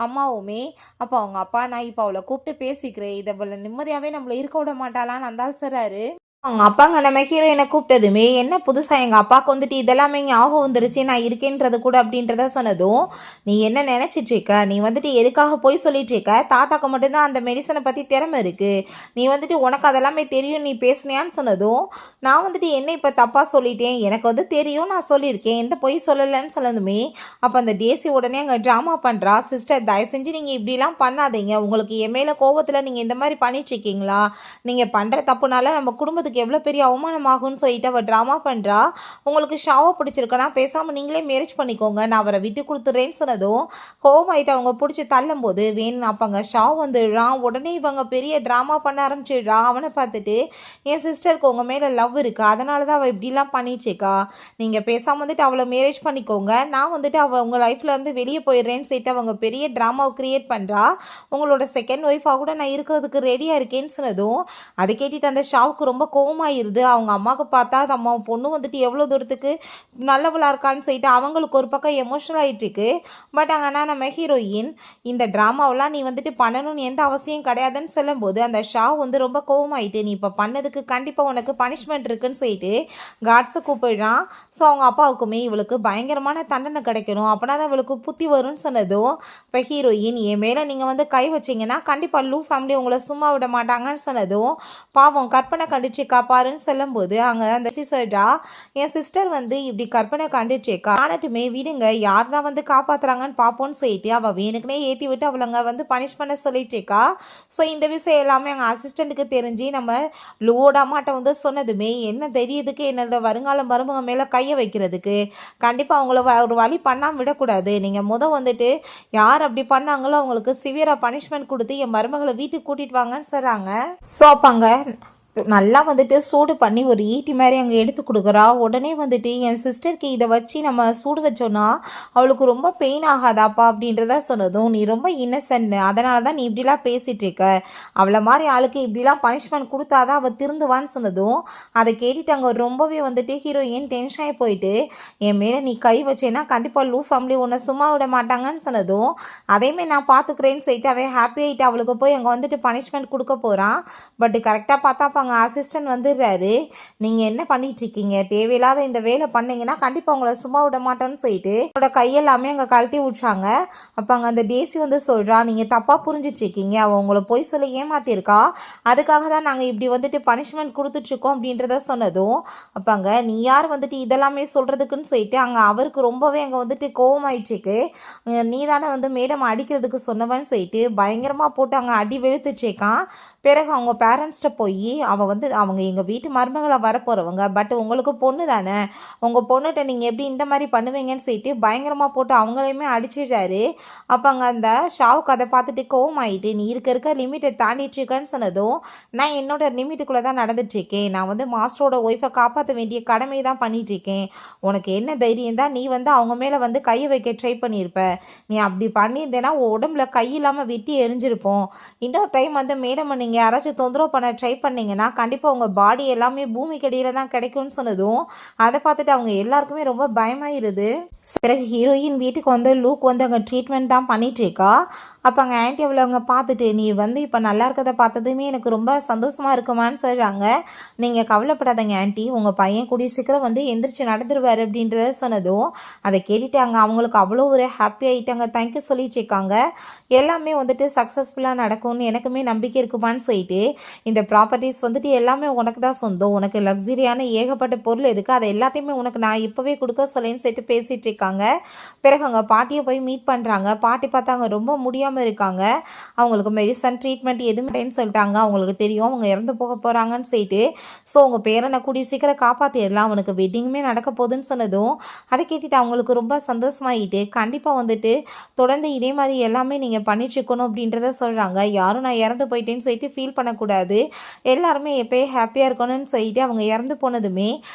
அம்மாவுமே. அப்போ அவங்க அப்பா, நான் இப்போ அவளை கூப்பிட்டு பேசிக்கிறேன், இதை நிம்மதியாகவே நம்மளை இருக்க விட மாட்டாளான்னு அந்தாள் சொல்றாரு. அவங்க அப்பாங்க நம்ம ஹீரோயினை கூப்பிட்டதுமே என்ன புதுசாக எங்கள் அப்பாவுக்கு வந்துட்டு இதெல்லாமே ஞாபகம் வந்துருச்சு நான் இருக்கேன்றது கூட அப்படின்றத சொன்னதும், நீ என்ன நினச்சிட்டு இருக்க, நீ வந்துட்டு எதுக்காக போய் சொல்லிட்டு இருக்க, தாத்தாக்கு மட்டும்தான் அந்த மெடிசனை பற்றி திறமை இருக்குது, நீ வந்துட்டு உனக்கு அதெல்லாமே தெரியும் நீ பேசுனியான்னு சொன்னதும், நான் வந்துட்டு என்ன இப்போ தப்பாக சொல்லிட்டேன், எனக்கு வந்து தெரியும் நான் சொல்லியிருக்கேன், எந்த பொய் சொல்லலைன்னு சொன்னதுமே அப்போ அந்த டேசி உடனே அங்கே ட்ராமா பண்ணுறா. சிஸ்டர் தயவு செஞ்சு நீங்கள் இப்படிலாம் பண்ணாதீங்க, உங்களுக்கு என் மேலே கோவத்தில் நீங்கள் இந்த மாதிரி பண்ணிட்டுருக்கீங்களா, நீங்கள் பண்ணுற தப்புனால நம்ம குடும்பத்துக்கு எவ்வளோ பெரிய அவமானமாகும்னு சொல்லிட்டு அவள் ட்ராமா பண்ணுறா. உங்களுக்கு ஷாவை பிடிச்சிருக்கனா பேசாமல் நீங்களே மேரேஜ் பண்ணிக்கோங்க, நான் அவரை விட்டு கொடுத்துட்றேன்னு சொன்னதும் கோவமாயிட்டு அவங்க பிடிச்சி தள்ளும் போது வேணும் அப்போங்க ஷாவ் வந்துடுறான். உடனே இவங்க பெரிய ட்ராமா பண்ண ஆரம்பிச்சிடுறா. அவனை பார்த்துட்டு என் சிஸ்டருக்கு உங்கள் மேலே லவ் இருக்குது, அதனால தான் அவள் இப்படிலாம் பண்ணிட்டுருக்கா, நீங்கள் பேசாமல் வந்துட்டு அவளை மேரேஜ் பண்ணிக்கோங்க, நான் வந்துட்டு அவள் உங்கள் லைஃப்லேருந்து வெளியே போயிடுறேன்னு சொல்லிட்டு அவங்க பெரிய ட்ராமாவை க்ரியேட் பண்ணுறா. உங்களோட செகண்ட் ஒய்ஃபாக கூட நான் இருக்கிறதுக்கு ரெடியாக இருக்கேன்னு சொன்னதும் அதை கேட்டுட்டு அந்த ஷாவுக்கு ரொம்ப கோவமாயிருது. அவங்க அம்மாவுக்கு பார்த்தா அம்மா பொண்ணு வந்துட்டு எவ்வளோ தூரத்துக்கு நல்லவளாக இருக்கான்னு சொல்லிட்டு அவங்களுக்கு ஒரு பக்கம் எமோஷனல் ஆகிட்டுருக்கு. பட் ஆனால் நம்ம ஹீரோயின் இந்த ட்ராமாவெலாம் நீ வந்துட்டு பண்ணணும்னு எந்த அவசியம் கிடையாதுன்னு சொல்லும்போது அந்த ஷாவ் வந்து ரொம்ப கோவமாயிட்டு, நீ இப்போ பண்ணதுக்கு கண்டிப்பாக உனக்கு பனிஷ்மெண்ட் இருக்குன்னு சொல்லிட்டு காட்ஸை கூப்பிடுறான். ஸோ அவங்க அப்பாவுக்குமே இவளுக்கு பயங்கரமான தண்டனை கிடைக்கணும், அப்படின்னா தான் இவளுக்கு புத்தி வரும்னு சொன்னதும் இப்போ ஹீரோயின் என் மேலே நீங்கள் வந்து கை வச்சிங்கன்னா கண்டிப்பாக லூ ஃபேமிலி உங்களை சும்மா விட மாட்டாங்கன்னு சொன்னதும் பாவம் கற்பனை கண்டிச்சு காப்பாருன்னு சொல்லும்போது அங்கே அந்த சிஸ்டர்டா என் சிஸ்டர் வந்து இப்படி கற்பனை கண்டுச்சேக்கா ஆனட்டுமே விடுங்க, யார் தான் வந்து காப்பாற்றுறாங்கன்னு பார்ப்போன்னு சொல்லிட்டு அவள் வேணுக்குனே ஏற்றி விட்டு அவளங்க வந்து பனிஷ் பண்ண சொல்லிட்டேக்கா. ஸோ இந்த விஷயம் எல்லாமே எங்கள் அசிஸ்டண்ட்டுக்கு தெரிஞ்சு நம்ம லூவோட அம்மாட்ட வந்து சொன்னதுமே என்ன தெரியுதுக்கு என்னோட வருங்காலம் மருமக மேலே கையை வைக்கிறதுக்கு கண்டிப்பாக அவங்கள ஒரு வழி பண்ணாமல் விடக்கூடாது, நீங்கள் வந்துட்டு யார் அப்படி பண்ணாங்களோ அவங்களுக்கு சிவியராக பனிஷ்மெண்ட் கொடுத்து என் மருமகளை வீட்டுக்கு கூட்டிகிட்டு வாங்கன்னு சொல்கிறாங்க. ஸோ அப்பாங்க நல்லா வந்துட்டு சூடு பண்ணி ஒரு ஈட்டி மாதிரி அங்கே எடுத்து கொடுக்குறா. உடனே வந்துட்டு என் சிஸ்டருக்கு இதை வச்சு நம்ம சூடு வச்சோன்னா அவளுக்கு ரொம்ப பெயின் ஆகாதாப்பா அப்படின்றத சொன்னதும், நீ ரொம்ப இன்னசென்ட், அதனால தான் நீ இப்படிலாம் பேசிகிட்டு இருக்க, அவளை மாதிரி ஆளுக்கு இப்படிலாம் பனிஷ்மெண்ட் கொடுத்தாதான் அவள் திருந்துவான்னு சொன்னதும் அதை கேட்டுட்டு அங்கே ரொம்பவே வந்துட்டு ஹீரோயின் டென்ஷன் ஆகி போயிட்டு, என் மேலே நீ கை வச்சேன்னா கண்டிப்பாக லூ ஃபேமிலி உன்னை சும்மா விட மாட்டாங்கன்னு சொன்னதும் அதையுமே நான் பார்த்துக்கிறேன்னு சொல்லிட்டு அவன் ஹாப்பி ஆகிட்டு அவளுக்கு போய் அங்கே வந்துட்டு பனிஷ்மெண்ட் கொடுக்க போகிறான். பட் கரெக்டாக பார்த்தா அங்கே அசிஸ்டன்ட் வந்துடுறாரு. நீங்கள் என்ன பண்ணிட்டு இருக்கீங்க, தேவையில்லாத இந்த வேலை பண்ணீங்கன்னா கண்டிப்பாக உங்களை சும்மா விட மாட்டேன்னு சொல்லிட்டு அவரோட கையெல்லாமே அங்கே கழட்டி விட்றாங்க. அப்போ அங்கே அந்த டேசி வந்து சொல்கிறா, நீங்கள் தப்பாக புரிஞ்சிட்டு இருக்கீங்க, அவள் உங்களை பொய் சொல்லி ஏமாத்திருக்கா, அதுக்காக தான் நாங்கள் இப்படி வந்துட்டு பனிஷ்மெண்ட் கொடுத்துட்ருக்கோம் அப்படின்றத சொன்னதும் அப்போ அங்கே நீ யார் வந்துட்டு இதெல்லாமே சொல்கிறதுக்குன்னு சொல்லிட்டு அங்கே அவருக்கு ரொம்பவே அங்கே வந்துட்டு கோவமாயிடுச்சுக்கு. நீ தானே வந்து மேடம் அடிக்கிறதுக்கு சொன்னவன்னு சொல்லிட்டு பயங்கரமாக போட்டு அங்கே அடி வெளுத்துச்சேக்கான். பிறகு அவங்க பேரண்ட்ஸ்கிட்ட போய் அவங்க எங்கள் வீட்டு மருமகளை வரப்போகிறவங்க, பட் உங்களுக்கு பொண்ணு தானே, உங்கள் பொண்ணுகிட்ட நீங்கள் எப்படி இந்த மாதிரி பண்ணுவீங்கன்னு சொல்லிட்டு பயங்கரமாக போட்டு அவங்களையுமே அடிச்சிடுறாரு. அப்போ அங்கே அந்த ஷாவுக்கு அதை பார்த்துட்டு கோவமாயிட்டு, நீ இருக்க லிமிட்டை தாண்டிட்டுருக்கேன்னு சொன்னதும் நான் என்னோட லிமிட்டுக்குள்ளே தான் நடந்துட்டுருக்கேன், நான் வந்து மாஸ்டரோட ஒய்ஃபை காப்பாற்ற வேண்டிய கடமை தான் பண்ணிகிட்ருக்கேன், உனக்கு என்ன தைரியம் தான் நீ வந்து அவங்க மேலே வந்து கையை வைக்க ட்ரை பண்ணியிருப்ப, நீ அப்படி பண்ணியிருந்தேன்னா உடம்புல கை இல்லாமல் வெட்டி எரிஞ்சிருப்போம், இன்னொரு டைம் வந்து மேடம் நீங்கள் யாராச்சும் தொந்தரவு பண்ண ட்ரை பண்ணீங்கன்னா கண்டிப்பாக உங்கள் பாடி எல்லாமே பூமிக்கு அடியில் தான் கிடைக்கும்னு சொன்னதும் அதை பார்த்துட்டு அவங்க எல்லாருக்குமே ரொம்ப பயமாயிருது. பிறகு ஹீரோயின் வீட்டுக்கு வந்து லூக் வந்து அங்கே ட்ரீட்மெண்ட் தான் பண்ணிட்டு இருக்கா. அப்போ அங்கே ஆன்ட்டி அவங்க பார்த்துட்டு, நீ வந்து இப்போ நல்லா இருக்கிறத பார்த்ததுமே எனக்கு ரொம்ப சந்தோஷமாக இருக்குமான்னு சொல்கிறாங்க. நீங்கள் கவலைப்படாதீங்க ஆன்ட்டி, உங்கள் பையன் கூடிய சீக்கிரம் வந்து எந்திரிச்சு நடந்துருவார் அப்படின்றத சொன்னதும் அதை கேட்டுட்டு அங்கே அவங்களுக்கு அவ்வளோ ஒரு ஹாப்பி ஆகிட்டாங்க, தேங்க்யூ சொல்லிட்டு இருக்காங்க. எல்லாமே வந்துட்டு சக்ஸஸ்ஃபுல்லாக நடக்கும்னு எனக்குமே நம்பிக்கை இருக்குமான்னு சொல்லிட்டு, இந்த ப்ராப்பர்ட்டிஸ் வந்துட்டு எல்லாமே உனக்கு தான் சொந்தம், உனக்கு லக்ஸரியான ஏகப்பட்ட பொருள் இருக்குது, அதை எல்லாத்தையுமே உனக்கு நான் இப்போவே கொடுக்க சொல்லேன்னு சொல்லிட்டு பேசிகிட்டு இருக்காங்க. பிறகு அவங்க பாட்டியை போய் மீட் பண்ணுறாங்க. பாட்டி பார்த்தாங்க ரொம்ப முடியாமல் இருக்காங்க, அவங்களுக்கு மெடிசன் ட்ரீட்மெண்ட் எதுவுமேன்னு சொல்லிட்டாங்க, அவங்களுக்கு தெரியும் அவங்க இறந்து போக போகிறாங்கன்னு சொல்லிட்டு. ஸோ உங்கள் பேரனை கூடிய சீக்கிரம் காப்பாற்றிடலாம், அவனுக்கு வெட்டிங்குமே நடக்க போகுதுன்னு சொன்னதும் அதை கேட்டுட்டு அவங்களுக்கு ரொம்ப சந்தோஷமாகிட்டு, கண்டிப்பாக வந்துட்டு தொடர்ந்து இதே மாதிரி எல்லாமே நீங்கள் பண்ணிட்டுருக்கணும் அப்படின்றத சொல்கிறாங்க. யாரும் நான் இறந்து போயிட்டேன்னு சொல்லிட்டு ஃபீல் பண்ணக்கூடாது, எல்லாருமே எப்போயே ஹாப்பியாக இருக்கணும்னு சொல்லிட்டு அவங்க இறந்து போனதுமே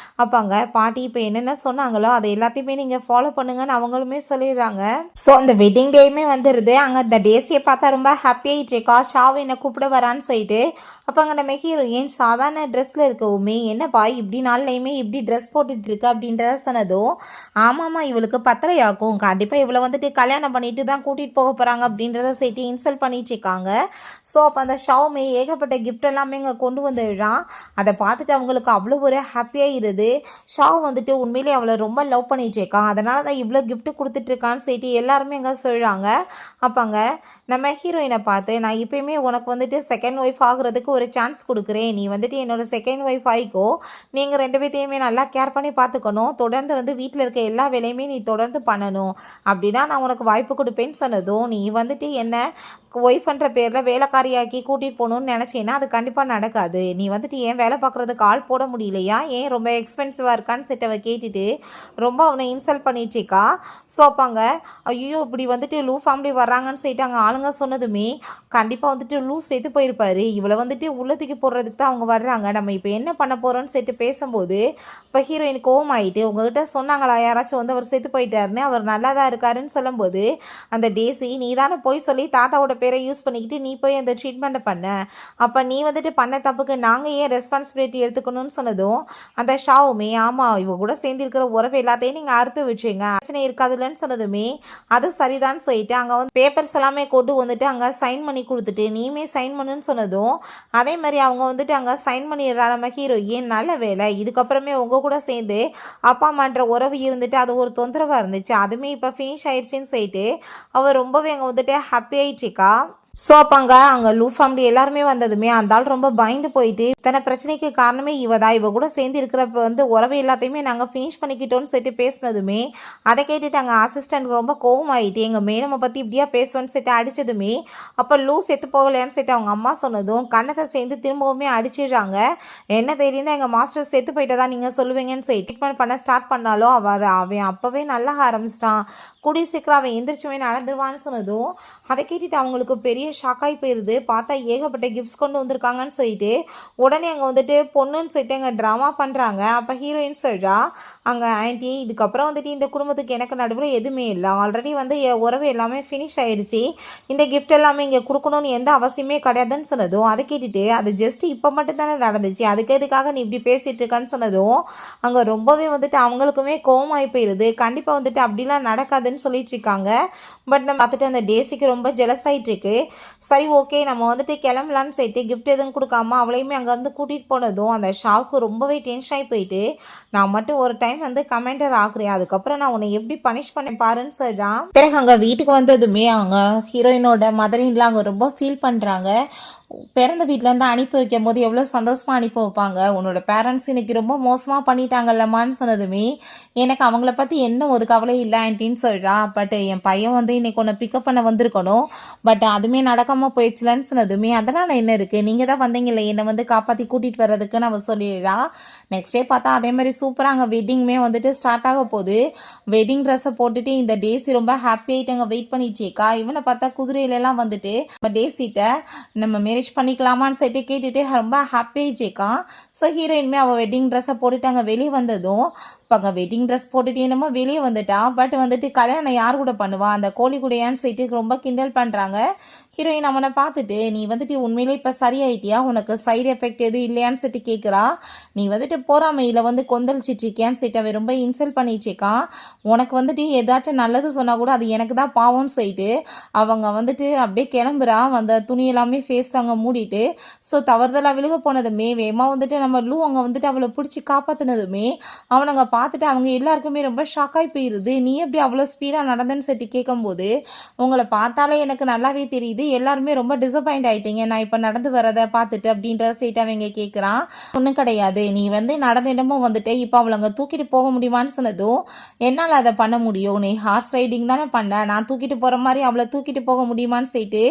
அப்பாங்க பாட்டி இப்போ என்னென்ன சொன்னாங்களோ அதை எல்லாத்தையுமே நீங்கள் ஃபாலோ பண்ணுங்கன்னு அவங்களுமே சொல்லிடுறாங்க. ஸோ அந்த வெட்டிங் டேயுமே வந்துடுது. அங்கே அந்த டேஸியை பார்த்தா ரொம்ப ஹாப்பியாகிட்டு இருக்கா. ஷாவை என்னை கூப்பிட வரான்னு சொல்லிட்டு அப்போ அங்கே நம்ம ஹீரோயின் சாதாரண ட்ரெஸ்ஸில் இருக்கவுமே, என்னப்பா இப்படி நாள்லையுமே இப்படி ட்ரெஸ் போட்டுட்டு இருக்கு அப்படின்றத சொன்னதும், ஆமாம்மா இவளுக்கு பத்தலையாக்கும், கண்டிப்பாக இவளை வந்துட்டு கல்யாணம் பண்ணிட்டு தான் கூட்டிகிட்டு போக போகிறாங்க அப்படின்றத சேர்த்து இன்சல்ட் பண்ணிட்டு இருக்காங்க. ஸோ அப்போ அந்த ஷாவுமே ஏகப்பட்ட கிஃப்ட் எல்லாமே இங்கே கொண்டு வந்துடுறான். அதை பார்த்துட்டு அவங்களுக்கு அவ்வளோ ஒரு ஹாப்பியாகிடுது. ஷாவ் வந்துட்டு உண்மையிலே அவளை ரொம்ப லவ் பண்ணிட்டு இருக்கான், அதனால தான் இவ்வளோ கிஃப்ட் கொடுத்துட்ருக்கான்னு சொல்லிட்டு எல்லாருமே இங்கே சொல்கிறாங்க. அப்பாங்க நம்ம ஹீரோயினை பார்த்து, நான் இப்போயுமே உனக்கு வந்துட்டு செகண்ட் ஒய்ஃப் ஆகுறதுக்கு ஒரு சான்ஸ் கொடுக்குறேன், நீ வந்துட்டு என்னோட செகண்ட் ஒய்ஃப் ஆகிக்கோ, நீங்கள் ரெண்டு பேர்த்தையுமே நல்லா கேர் பண்ணி பார்த்துக்கணும், தொடர்ந்து வந்து வீட்டில் இருக்க எல்லா வேலையுமே நீ தொடர்ந்து பண்ணணும், அப்படின்னா நான் உனக்கு வாய்ப்பு கொடுப்பேன்னு சொன்னதும், நீ வந்துட்டு என்ன ஒய்ஃப்ன்ற பேரில் வேலைக்காரியாக்கி கூட்டிகிட்டு போகணுன்னு நினச்சின்னா அது கண்டிப்பாக நடக்காது, நீ வந்துட்டு ஏன் வேலை பார்க்குறதுக்கு ஆள் போட முடியலையா, ஏன் ரொம்ப எக்ஸ்பென்சிவாக இருக்கான்னு செட்டவை கேட்டுட்டு ரொம்ப அவனை இன்சல்ட் பண்ணிட்டுருக்கா. ஸோ அப்பாங்க ஐயோ இப்படி வந்துட்டு லூ ஃபேமிலி வர்றாங்கன்னு சொல்லிட்டு அங்கே ஆளுங்க சொன்னதுமே கண்டிப்பாக வந்துட்டு லூ சேர்த்து போயிருப்பாரு, இவளை வந்துட்டு உள்ளத்துக்கு போடுறதுக்கு தான் அவங்க வர்றாங்க, நம்ம இப்போ என்ன பண்ண போகிறோன்னு சொல்லிட்டு பேசும்போது இப்போ ஹீரோயின் கோவம் ஆகிட்டு, உங்ககிட்ட சொன்னாங்களா யாராச்சும் வந்து அவர் செத்து போயிட்டாருன்னு, அவர் நல்லா தான் இருக்காருன்னு சொல்லும்போது அந்த டேசி, நீ தானே போய் சொல்லி தாத்தாவோட பேரை யூஸ் பண்ணிக்கிட்டு நீ போய் அந்த ட்ரீட்மெண்ட்டை பண்ண, அப்போ நீ வந்துட்டு பண்ண தப்புக்கு நாங்கள் ஏன் ரெஸ்பான்சிபிலிட்டி எடுத்துக்கணும்னு சொன்னதும் அந்த ஷாவுமே, ஆமாம் இவ கூட சேர்ந்திருக்கிற உறவு எல்லாத்தையும் நீங்கள் அறுத்து வச்சுங்க, பிரச்சனை இருக்காதுல்லன்னு சொன்னதுமே அது சரிதான்னு சொல்லிட்டு அங்கே வந்து பேப்பர்ஸ் எல்லாமே கொண்டு வந்துட்டு அங்கே சைன் பண்ணி கொடுத்துட்டு நீமே சைன் பண்ணுன்னு சொன்னதும் அதே மாதிரி அவங்க வந்துட்டு அங்கே சைன் பண்ணிடுறா. நம்ம ஹீரோயின் நல்ல வேலை, இதுக்கப்புறமே உங்கள் கூட சேர்ந்து அப்பா அம்மான்ற உறவு இருந்துட்டு அது ஒரு தொந்தரவாக இருந்துச்சு, அதுவுமே இப்போ ஃபினிஷ் ஆயிடுச்சுன்னு சொல்லிட்டு அவள் ரொம்பவே அங்கே வந்துட்டு ஹாப்பி ஆயிடுச்சுக்கா. ஸோ அப்பாங்க அங்கே லூ ஃபேமிலி எல்லாருமே வந்ததுமே அந்த ஆள் ரொம்ப பயந்து போயிட்டு, இத்தனை பிரச்சனைக்கு காரணமே இவ கூட சேர்ந்து இருக்கிறப்ப வந்து உறவு எல்லாத்தையுமே நாங்கள் ஃபினிஷ் பண்ணிக்கிட்டோன்னு சொல்லிட்டு பேசினதுமே அதை கேட்டுட்டு அங்கே அசிஸ்டன்ட் ரொம்ப கோவம் ஆகிட்டு, எங்கள் மேடமை பற்றி இப்படியா பேசுவேன்னு சொல்லிட்டு அடித்ததுமே அப்போ லூ செத்து போகலையான்னு சொல்லிட்டு அவங்க அம்மா சொன்னதும் கண்ணத்தை சேர்ந்து திரும்பவுமே அடிச்சிடுறாங்க. என்ன தெரியும் தான் எங்கள் மாஸ்டர் செத்து போயிட்டதா நீங்கள் சொல்லுவீங்கன்னு சொல்லி ட்ரீட்மெண்ட் பண்ண ஸ்டார்ட் பண்ணாலும் அவன் அப்போவே நல்லா ஆரம்பிச்சிட்டான், கூடிய சீக்கிரம் அவன் எந்திரிச்சுமே நடந்துருவான்னு சொன்னதும் அதை கேட்டுட்டு அவங்களுக்கு பெரிய ஷாக்காகி போயிடுது. பார்த்தா ஏகப்பட்ட கிஃப்ட்ஸ் கொண்டு வந்திருக்காங்கன்னு சொல்லிட்டு உடனே அங்கே வந்துட்டு பொண்ணுன்னு சொல்லிட்டு அங்கே ட்ராமா பண்ணுறாங்க. அப்போ ஹீரோயின் சொல்கிறா, அங்கே ஆன்ட்டி இதுக்கப்புறம் வந்துட்டு இந்த குடும்பத்துக்கு எனக்கு நடுவில் எதுவுமே இல்லை, ஆல்ரெடி வந்து என் உறவு எல்லாமே ஃபினிஷ் ஆயிடுச்சு, இந்த கிஃப்ட் எல்லாமே இங்கே கொடுக்கணும்னு எந்த அவசியமே கிடையாதுன்னு சொன்னதும் அதை கேட்டுட்டு அது ஜஸ்ட் இப்போ மட்டும் தானே நடந்துச்சு, அதுக்கு எதுக்காக நீ இப்படி பேசிகிட்டு இருக்கான்னு சொன்னதும் அங்கே ரொம்பவே வந்துட்டு அவங்களுக்குமே கோவமாகி போயிடுது. கண்டிப்பாக வந்துட்டு அப்படிலாம் நடக்காது நல்லதுன்னு சொல்லிட்டு இருக்காங்க. பட் நம்ம பார்த்துட்டு அந்த டேசிக்கு ரொம்ப ஜெலஸ் ஆகிட்டு இருக்கு. சரி ஓகே நம்ம வந்துட்டு கிளம்பலான்னு சொல்லிட்டு கிஃப்ட் எதுவும் கொடுக்காம அவளையுமே அங்கேருந்து கூட்டிகிட்டு போனதும் அந்த ஷாவுக்கு ரொம்பவே டென்ஷன் ஆகி போயிட்டு, நான் மட்டும் ஒரு டைம் வந்து கமெண்டர் ஆகுறேன், அதுக்கப்புறம் நான் உன்னை எப்படி பனிஷ் பண்ணேன் பாருன்னு சொல்கிறான். பிறகு அங்கே வீட்டுக்கு வந்ததுமே அவங்க ஹீரோயினோட மதரின்லாம் அங்கே ரொம்ப ஃபீல் பண்ணுறாங்க. பிறந்த வீட்டிலேருந்து அனுப்பி வைக்கும் போது எவ்வளோ சந்தோஷமாக அனுப்பி வைப்பாங்க, உன்னோட பேரண்ட்ஸ் இன்னைக்கு ரொம்ப மோசமாக பண்ணிட்டாங்கல்லம்மான்னு சொன்னதுமே எனக்கு அவங்கள பற்றி என்ன ஒரு கவலை இல்லை ஆன்ட்டின்னு சொல்கிறா. பட் என் பையன் வந்து இன்னைக்கு உன்னை பிக்கப் பண்ண வந்திருக்கணும், பட் அதுவுமே நடக்காமல் போயிடுச்சுலன்னு சொன்னதுமே அதெல்லாம் என்ன இருக்குது, நீங்கள் தான் வந்தீங்களே என்னை வந்து காப்பாற்றி கூட்டிகிட்டு வர்றதுக்குன்னு அவள் சொல்லிடுறா. நெக்ஸ்ட் டே பார்த்தா அதே மாதிரி சூப்பராக அங்கே வெட்டிங்குமே வந்துட்டு ஸ்டார்ட் ஆக போகுது. வெட்டிங் ட்ரெஸ்ஸை போட்டுட்டு இந்த டேசி ரொம்ப ஹாப்பி ஆகிட்டு அங்கே வெயிட் பண்ணிட்டேக்கா. இவனை பார்த்தா குதிரையிலலாம் வந்துட்டு டேசிட்ட நம்ம மேரேஜ் பண்ணிக்கலாமான்னு சொல்லிட்டு கேட்டுட்டு ரொம்ப ஹாப்பி ஆகிட்டேக்கான். ஸோ ஹீரோயின்மே அவள் வெட்டிங் ட்ரெஸ்ஸை போட்டுட்டு அங்கே வெளியே வந்ததும் இப்போ அங்கே வெட்டிங் ட்ரெஸ் போட்டுட்டு என்னமோ வெளியே வந்துட்டா. பட் வந்துட்டு கல்யாணம் யார் கூட பண்ணுவா, அந்த கோழி கூடையான்னு சொல்லிட்டு ரொம்ப கிண்டல் பண்ணுறாங்க. ஹீரோயின் அவனை பார்த்துட்டு நீ வந்துட்டு உண்மையிலே இப்போ சரியாயிட்டியா, உனக்கு சைடு எஃபெக்ட் எதுவும் இல்லையான்னு சொல்லிட்டு கேட்குறா. நீ வந்துட்டு போறாமையில் வந்து கொந்தளிச்சிட்ருக்கியான்னு சொல்லிட்டு அவன் ரொம்ப இன்சல்ட் பண்ணிட்டுருக்கான். உனக்கு வந்துட்டு ஏதாச்சும் நல்லது சொன்னால் கூட அது எனக்கு தான் பாவம்னு சொல்லிட்டு அவங்க வந்துட்டு அப்படியே கிளம்புறா. அந்த துணி எல்லாமே ஃபேஸ் அங்கே மூடிட்டு. ஸோ தவறுதலாக விழுக போனதுமே வேகமாக வந்துட்டு நம்ம லூ அங்கே வந்துட்டு அவளை பிடிச்சி காப்பாற்றினதுமே அவனுங்க பார்த்துட்டு அவங்க எல்லாருக்குமே ரொம்ப ஷாக்காகி போயிடுது. நீ எப்படி அவ்வளோ ஸ்பீடாக நடந்தேன்னு சொல்லிட்டு கேட்கும்போது உங்களை பார்த்தாலே எனக்கு நல்லாவே தெரியுது, எல்லாருமே ரொம்ப டிசப்பாயிண்ட் ஆகிட்டீங்க நான் இப்போ நடந்து வரதை பார்த்துட்டு அப்படின்ற சைட்டு அவங்க கேட்குறான். ஒன்றும் கிடையாது, நீ வந்து நடந்த இடமும் வந்துட்டு இப்போ அவளை தூக்கிட்டு போக முடியுமான்னு சொன்னதும் என்னால் அதை பண்ண முடியும், நீ ஹார்ஸ் ரைடிங் தானே பண்ண, நான் தூக்கிட்டு போகிற மாதிரி அவளை தூக்கிட்டு போக முடியுமான்னு சொல்லிட்டு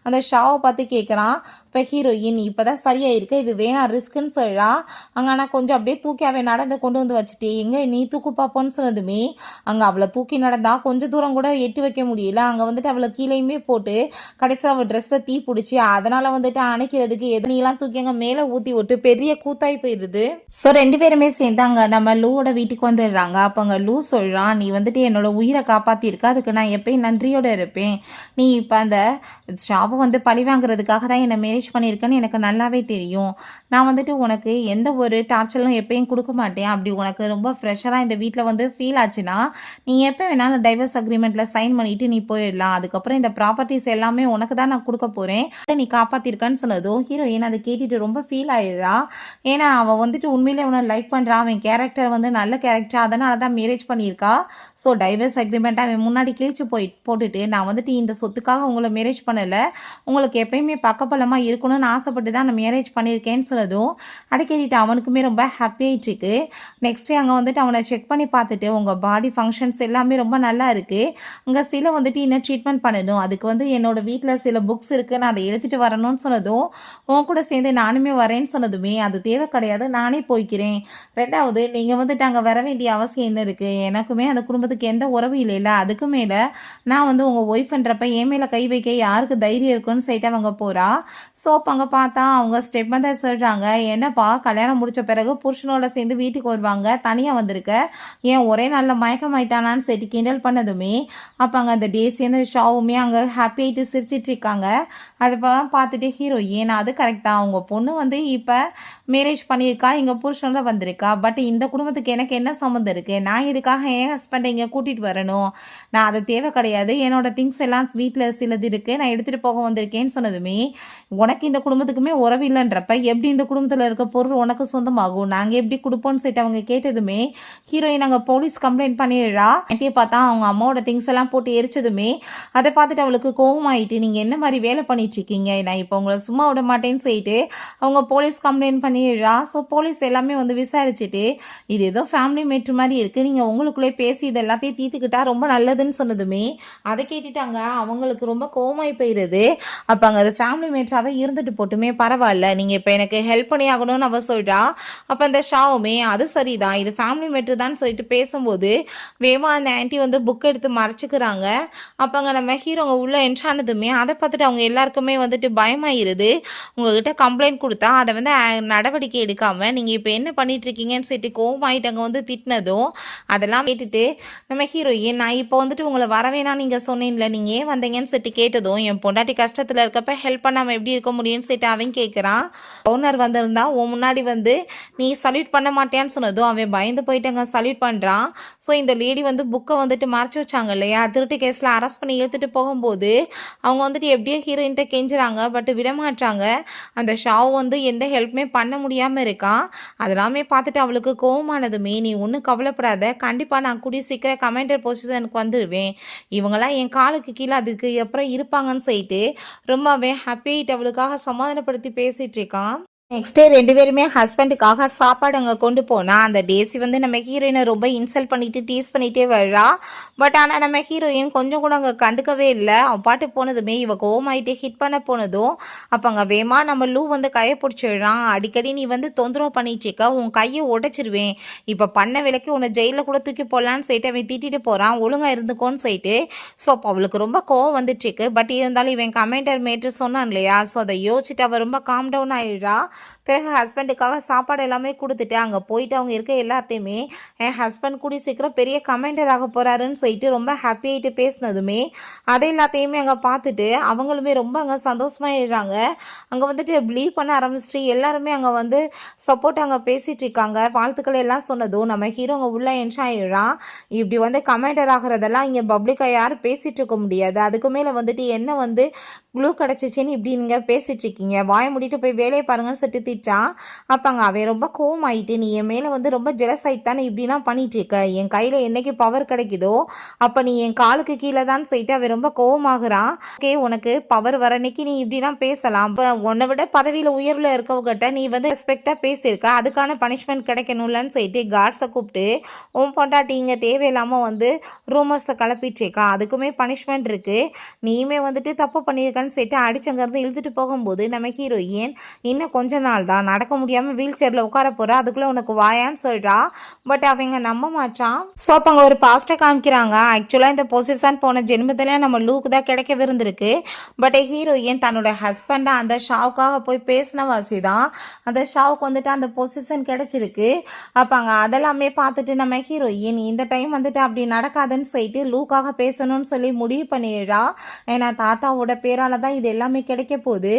அந்த ஷாவை பார்த்து கேட்குறான். இப்போ ஹீரோயின் இப்போ தான் சரியாக இருக்கு, இது வேணாம் ரிஸ்க்குன்னு சொல்கிறான். அங்கே ஆனால் கொஞ்சம் அப்படியே தூக்கி அவன் நடந்து கொண்டு வந்து வச்சுட்டு எங்கே நீ தூக்கு பார்ப்போன்னு சொன்னதுமே அங்கே அவளை தூக்கி நடந்தா கொஞ்சம் தூரம் கூட எட்டி வைக்க முடியல. அங்கே வந்துட்டு அவளை கீழேயுமே போட்டு கடைசியில் அவள் ட்ரெஸ்ஸில் தீ பிடிச்சி அதனால் வந்துட்டு அணைக்கிறதுக்கு எதனையெல்லாம் தூக்கி அங்கே மேலே ஊற்றி விட்டு பெரிய கூத்தாய் போயிடுது. ஸோ ரெண்டு பேருமே சேர்ந்தாங்க நம்ம லூவோட வீட்டுக்கு வந்துடுறாங்க. அப்போ அங்கே லூ சொல்கிறான், நீ வந்துட்டு என்னோட உயிரை காப்பாற்றிருக்க, அதுக்கு நான் எப்பயும் நன்றியோடு இருப்பேன், நீ இப்போ அந்த ஷாவை வந்து பழி வாங்குறதுக்காக தான் என்னை மேரேஜ் பண்ணியிருக்கேன்னு எனக்கு நல்லாவே தெரியும், நான் வந்துட்டு உனக்கு எந்த ஒரு டார்ச்சரும் எப்பயும் கொடுக்க மாட்டேன், அப்படி உனக்கு ரொம்ப ஃப்ரெஷராக இந்த வீட்டில் வந்து ஃபீல் ஆச்சுன்னா நீ எப்போ வேணாலும் டைவர்ஸ் அக்ரிமெண்ட்டில் சைன் பண்ணிவிட்டு நீ போயிடலாம், அதுக்கப்புறம் இந்த ப்ராப்பர்ட்டிஸ் எல்லாமே உனக்கு தான் நான் கொடுக்க போகிறேன், நீ காப்பாற்றிருக்கான்னு சொன்னதும் ஹீரோயின் அதை கேட்டுட்டு ரொம்ப ஃபீல் ஆயிடுறா. ஏன்னா அவள் வந்துட்டு உண்மையிலே உன்னை லைக் பண்ணுறா, அவன் கேரக்டர் வந்து நல்ல கேரக்டர், அதனால தான் மேரேஜ் பண்ணியிருக்கா. ஸோ டைவர்ஸ் அக்ரிமெண்ட்டை அவன் முன்னாடி கிழிச்சு போட்டுட்டு நான் வந்துட்டு இந்த சொத்துக்காக உங்களை மேரேஜ் பண்ணலை, உங்களுக்கு எப்பயுமே பக்கபலமாக இருக்கணும்னு ஆசைப்பட்டு தான் நான் மேரேஜ் பண்ணியிருக்கேன்னு சொன்னதும் அதை கேட்டுட்டு அவனுக்குமே ரொம்ப ஹாப்பி ஆகிட்டுருக்கு. நெக்ஸ்ட்டு அங்கே வந்துட்டு அவனை செக் பண்ணி பார்த்துட்டு உங்கள் பாடி ஃபங்க்ஷன்ஸ் எல்லாமே ரொம்ப நல்லா இருக்குது, அங்கே சில வந்துட்டு இன்னும் ட்ரீட்மெண்ட் பண்ணணும், அதுக்கு வந்து என்னோடய வீட்டில் சில புக்ஸ் இருக்குது நான் அதை எடுத்துகிட்டு வரணும்னு சொன்னதும் உன் கூட சேர்ந்து நானுமே வரேன்னு சொன்னதுமே அது தேவை கிடையாது நானே போய்க்கிறேன், ரெண்டாவது நீங்கள் வந்துட்டு அங்கே வர வேண்டிய அவசியம் என்ன இருக்குது, எனக்குமே அந்த குடும்பத்துக்கு எந்த உறவு இல்லைல்ல, அதுக்கு மேலே நான் வந்து உங்கள் ஒய்ஃப்ன்றப்ப என் மேலே கை வைக்க யாருக்கு தைரியம் இருக்குன்னு சொல்லிட்டு அவங்க போகிறா. ஸோ அங்கே பார்த்தா அவங்க ஸ்டெப் மதர் சொல்கிறாங்க, என்னப்பா கல்யாணம் முடித்த பிறகு புருஷனோட சேர்ந்து வீட்டுக்கு வருவாங்க, தனியாக வந்திருக்க, ஏன் ஒரே நாளில் மயக்கமாயிட்டானான்னு சொல்லிட்டு கிண்டல் பண்ணதுமே அப்போ அங்கே அந்த டேசி அந்த ஷாவுமே அங்கே ஹாப்பி ஆகிட்டு சிரிச்சிட்டு இருக்காங்க. அதெல்லாம் பார்த்துட்டு ஹீரோயின் அது கரெக்டாக அவங்க பொண்ணு வந்து இப்போ மேரேஜ் பண்ணியிருக்கா, எங்கள் புருஷனோட வந்திருக்கா, பட் இந்த குடும்பத்துக்கு எனக்கு என்ன சம்மந்தம் இருக்குது, நான் இதுக்காக என் ஹஸ்பண்டை இங்கே கூட்டிகிட்டு வரணும், நான் அது தேவை கிடையாது, என்னோட திங்ஸ் எல்லாம் வீட்டில் சிலது இருக்குது நான் எடுத்துகிட்டு போக வந்திருக்கேன்னு சொன்னதுமே உனக்கு இந்த குடும்பத்துக்குமே உறவு இல்லைன்றப்ப எப்படி இந்த குடும்பத்தில் இருக்க பொருள் உனக்கு சொந்தமாகும், நாங்கள் எப்படி கொடுப்போம்னு சொல்லிட்டு அவங்க கேட்டதுமே ஹீரோயின் அங்கே போலீஸ் கம்ப்ளைண்ட் பண்ணிடுறா. அப்படியே பார்த்தா அவங்க அம்மாவோட திங்ஸ் எல்லாம் போட்டு எரிச்சதுமே அதை பார்த்துட்டு அவளுக்கு கோவமாயிட்டு நீங்கள் என்ன மாதிரி வேலை பண்ணிட்டு இருக்கீங்க, நான் இப்போ உங்களை சும்மா விட மாட்டேன்னு சொல்லிட்டு அவங்க போலீஸ் கம்ப்ளைண்ட் பண்ணிடுறா. ஸோ போலீஸ் எல்லாமே வந்து விசாரிச்சுட்டு இது ஏதோ ஃபேமிலி மேட்ரு மாதிரி இருக்குது, நீங்கள் உங்களுக்குள்ளே பேசி இது எல்லாத்தையும் தீர்த்துக்கிட்டா ரொம்ப நல்லதுன்னு சொன்னதுமே அதை கேட்டுட்டாங்க அவங்களுக்கு ரொம்ப கோவமாய் போயிடுது. அப்போ அங்கே அது ஃபேமிலி மேட்ராகவே இருந்துட்டு போட்டுமே பரவாயில்ல, நீங்கள் இப்போ எனக்கு ஹெல்ப் பண்ணி ஆகணும்னு அவள் சொல்கிறா. அப்போ அந்த ஷாவுமே அது சரிதான் இது ஃபேமிலி மேட்ரு தான் சொல்லிட்டு பேசும்போது வேமா அந்த ஆன்ட்டி வந்து புக் எடுத்து மறைச்சிக்கிறாங்க. அப்போ அங்கே நம்ம ஹீரோங்க உள்ளே என்ட்ரானதுமே அதை பார்த்துட்டு அவங்க எல்லாருக்குமே வந்துட்டு பயமாயிருது. உங்ககிட்ட கம்ப்ளைண்ட் கொடுத்தா அதை வந்து நடவடிக்கை எடுக்காமல் நீங்கள் இப்போ என்ன பண்ணிட்டு இருக்கீங்கன்னு சொல்லிட்டு கோவமாயிட்டு அங்கே வந்து திட்டினதும் அதெல்லாம் கேட்டுட்டு நம்ம ஹீரோயின் நான் இப்போ வந்துட்டு உங்களை வரவேணா நீங்கள் சொன்னீங்களே நீங்கள் ஏன் வந்தீங்கன்னு சொல்லிட்டு கேட்டதும் என் பொண்டாட்டி கஷ்டத்தில் இருக்கப்ப ஹெல்ப் பண்ணாமல் எப்படி இருக்க முடியும்னு சொல்லிட்டு அவன் கேட்குறான். ஓனர் வந்திருந்தா உன் முன்னாடி வந்து நீ சல்யூட் பண்ண மாட்டேன்னு சொன்னதும் அவன் பயந்து போயிட்டு அங்கே சல்யூட் பண்ணுறான். ஸோ இந்த லேடி வந்து புக்கை வந்துட்டு மறைச்சி வச்சாங்க இல்லையா, திருட்டு கேஸில் அரெஸ்ட் பண்ணி இழுத்துட்டு போகும்போது அவங்க வந்துட்டு எப்படியோ ஹீரோயின்ட்ட கெஞ்சுறாங்க, பட் விடமாட்டாங்க. அந்த ஷாவ் வந்து எந்த ஹெல்ப்புமே பண்ண முடியாமல் இருக்கான். அதெல்லாமே பார்த்துட்டு அவளுக்கு கோவமானதுமே, நீ ஒன்றும் கவலைப்படாத, கண்டிப்பாக நான் கூடிய சீக்கிரம் கமாண்டர் பொசிஷனுக்கு வந்துடுவேன், இவங்கெல்லாம் என் காலுக்கு கீழே அதுக்கு அப்புறம் இருப்பாங்கன்னு சொல்லிட்டு ரொம்பவே ஹாப்பியாகிட்டு அவளுக்காக சமாதானப்படுத்தி பேசிகிட்டு இருக்கான். நெக்ஸ்ட் டே 2 பேருமே ஹஸ்பண்டுக்காக சாப்பாடு அங்கே கொண்டு போனால் அந்த டேசி வந்து நம்ம ஹீரோயினை ரொம்ப இன்சல்ட் பண்ணிட்டு டீஸ் பண்ணிகிட்டே வர்றா. பட் ஆனால் நம்ம ஹீரோயின் கொஞ்சம் கூட அங்கே கண்டுக்கவே இல்லை. அவன் பாட்டு போனதுமே இவ கோவமாயிட்டு ஹிட் பண்ண போனதும் அப்போ அங்கே வேமா நம்ம லூ வந்து கையை பிடிச்சிடுறான். அடிக்கடி நீ வந்து தொந்தரவு பண்ணிட்டு இருக்க, உன் கையை உடைச்சிருவேன், இப்போ பண்ண விலைக்கு உன்னை ஜெயிலில் கூட தூக்கி போடலான்னு சொல்லிட்டு அவன் திட்டிட்டு போகிறான், ஒழுங்காக இருந்துக்கோன்னு சொல்லிட்டு. ஸோ அப்போ அவளுக்கு ரொம்ப கோவம் வந்துட்டுருக்கு. பட் இருந்தாலும் இவன் கமெண்டர் மேட்ரு சொன்னான் இல்லையா, ஸோ அதை யோசிச்சுட்டு அவள் ரொம்ப காம் டவுன் ஆகிடுறா. பிறகு ஹஸ்பண்டுக்காக சாப்பாடு எல்லாமே கொடுத்துட்டு அங்கே போயிட்டு அவங்க இருக்க எல்லாத்தையுமே என் ஹஸ்பண்ட் கூடி சீக்கிரம் பெரிய கமெண்டர் ஆக போகிறாருன்னு சொல்லிட்டு ரொம்ப ஹாப்பியாகிட்டு பேசினதுமே அதை எல்லாத்தையுமே அங்கே பார்த்துட்டு அவங்களுமே ரொம்ப அங்கே சந்தோஷமாகிடுறாங்க. அங்கே வந்துட்டு பிலீவ் பண்ண ஆரம்பிச்சிட்டு எல்லாருமே அங்கே வந்து சப்போர்ட் அங்கே பேசிகிட்டு இருக்காங்க. வாழ்த்துக்கள் எல்லாம் சொன்னதும் நம்ம ஹீரோ அங்கே உள்ளே என்ட்ரி ஆகிடுறான். இப்படி வந்து கமெண்டர் ஆகிறதெல்லாம் இங்கே பப்ளிக்காக யாரும் பேசிகிட்டு இருக்க முடியாது. அதுக்கு மேலே வந்துட்டு என்ன வந்து க்ளூ கிடச்சிச்சின்னு இப்படி நீங்கள் பேசிகிட்டு இருக்கீங்க, வாய முடிட்டு போய் வேலையை பாருங்கன்னு சொல்லிட்டு திட்டான். அப்பாங்க அவன் ரொம்ப கோவமாயிட்டு, நீ என் மேலே வந்து ரொம்ப ஜெலஸ் ஆகிட்டு தானே இப்படிலாம் பண்ணிட்டு இருக்க, என் கையில் என்னைக்கு பவர் கிடைக்குதோ அப்போ நீ என் காலுக்கு கீழே தான் சொல்லிட்டு அவன் ரொம்ப கோவமாகறான். ஓகே, உனக்கு பவர் வர அன்னைக்கு நீ இப்படிலாம் பேசலாம், இப்போ உன்னை விட பதவியில் உயர்வில் இருக்கவங்கிட்ட நீ வந்து ரெஸ்பெக்டாக பேசியிருக்க, அதுக்கான பனிஷ்மெண்ட் கிடைக்கணும்லன்னு சொல்லிட்டு கார்ட்ஸை கூப்பிட்டு உன் பொண்டாட்டி இங்கே தேவையில்லாமல் வந்து ரூமர்ஸை கிளப்பிட்டு இருக்கா, அதுக்குமே பனிஷ்மெண்ட் இருக்குது, நீயுமே வந்துட்டு தப்பு பண்ணியிருக்கன்னு சொல்லிட்டு அடிச்சங்கிருந்து இழுத்துட்டு போகும்போது நம்ம ஹீரோயின் இன்னும் கொஞ்ச நாள் தான், நடக்க முடியாமல் வீல் சேரில் உட்கார போகிறா, அதுக்குள்ளே உனக்கு வாயான்னு சொல்கிறா. பட் அவங்க நம்ப மாட்டான். ஸோ அப்போ அங்கே ஒரு பாஸ்ட்டை காமிக்கிறாங்க. ஆக்சுவலாக இந்த பொசிஷன் போன ஜென்மத்தில் நம்ம லூக்கு தான் கிடைக்கவிருந்திருக்கு. பட் ஹீரோயின் தன்னோட ஹஸ்பண்டை அந்த ஷாவுக்காக போய் பேசின வாசி தான் அந்த ஷாவுக்கு வந்துட்டு அந்த பொசிஷன் கிடைச்சிருக்கு. அப்போ அங்கே அதெல்லாமே பார்த்துட்டு நம்ம ஹீரோயின் இந்த டைம் வந்துட்டு அப்படி நடக்காதுன்னு சொல்லிட்டு லூக்காக பேசணும்னு சொல்லி முடிவு பண்ணிடுறா. ஏன்னா தாத்தாவோட பேரால் தான் இது எல்லாமே கிடைக்க போகுது.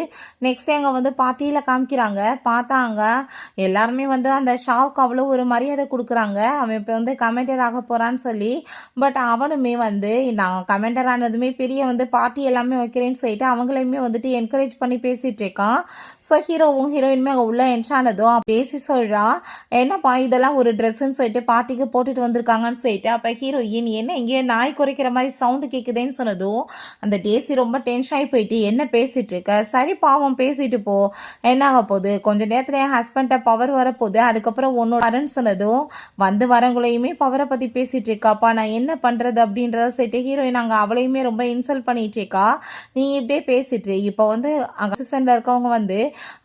நெக்ஸ்ட் அங்கே வந்து பார்ட்டியில் காமிக்கிறாங்க. பார்த்தாங்க எல்லாருமே வந்து அந்த ஷாவுக்கு அவ்வளோ ஒரு மரியாதை கொடுக்குறாங்க, அவன் இப்போ வந்து கமெண்டர் ஆக போகிறான்னு சொல்லி. பட் அவனுமே வந்து நான் கமெண்டர் ஆனதுமே பெரிய வந்து பார்ட்டி எல்லாமே வைக்கிறேன்னு சொல்லிட்டு அவங்களையுமே வந்துட்டு என்கரேஜ் பண்ணி பேசிகிட்டு இருக்கான். ஸோ ஹீரோவும் ஹீரோயினுமே அங்கே உள்ளே என்ட்ரானதும் பேசி சொல்கிறா, என்னப்பா இதெல்லாம் ஒரு ட்ரெஸ்ஸுன்னு சொல்லிட்டு பார்ட்டிக்கு போட்டுட்டு வந்திருக்காங்கன்னு சொல்லிட்டு. அப்போ ஹீரோயின் என்ன இங்கே நாய் குறைக்கிற மாதிரி சவுண்டு கேட்குதுன்னு சொன்னதும் அந்த டேசி ரொம்ப டென்ஷன் ஆகி போயிட்டு என்ன பேசிகிட்டு இருக்க, சரி பாவம் பேசிட்டு போ, என்ன ஆக போகுது, கொஞ்ச நேரத்தில் என் ஹஸ்பண்ட்டை பவர் வரப்போகுது, அதுக்கப்புறம் உன்னோட வரன்னு சொன்னதும் வந்து வரவங்களையுமே பவரை பற்றி பேசிகிட்டு இருக்காப்பா, நான் என்ன பண்ணுறது அப்படின்றத சொல்லிட்டு ஹீரோயின் அங்கே அவளையுமே ரொம்ப இன்சல்ட் பண்ணிட்டு இருக்கா. நீ இப்படியே பேசிட்டு இப்போ வந்து அங்கே பொசிஷனில் இருக்கவங்க வந்து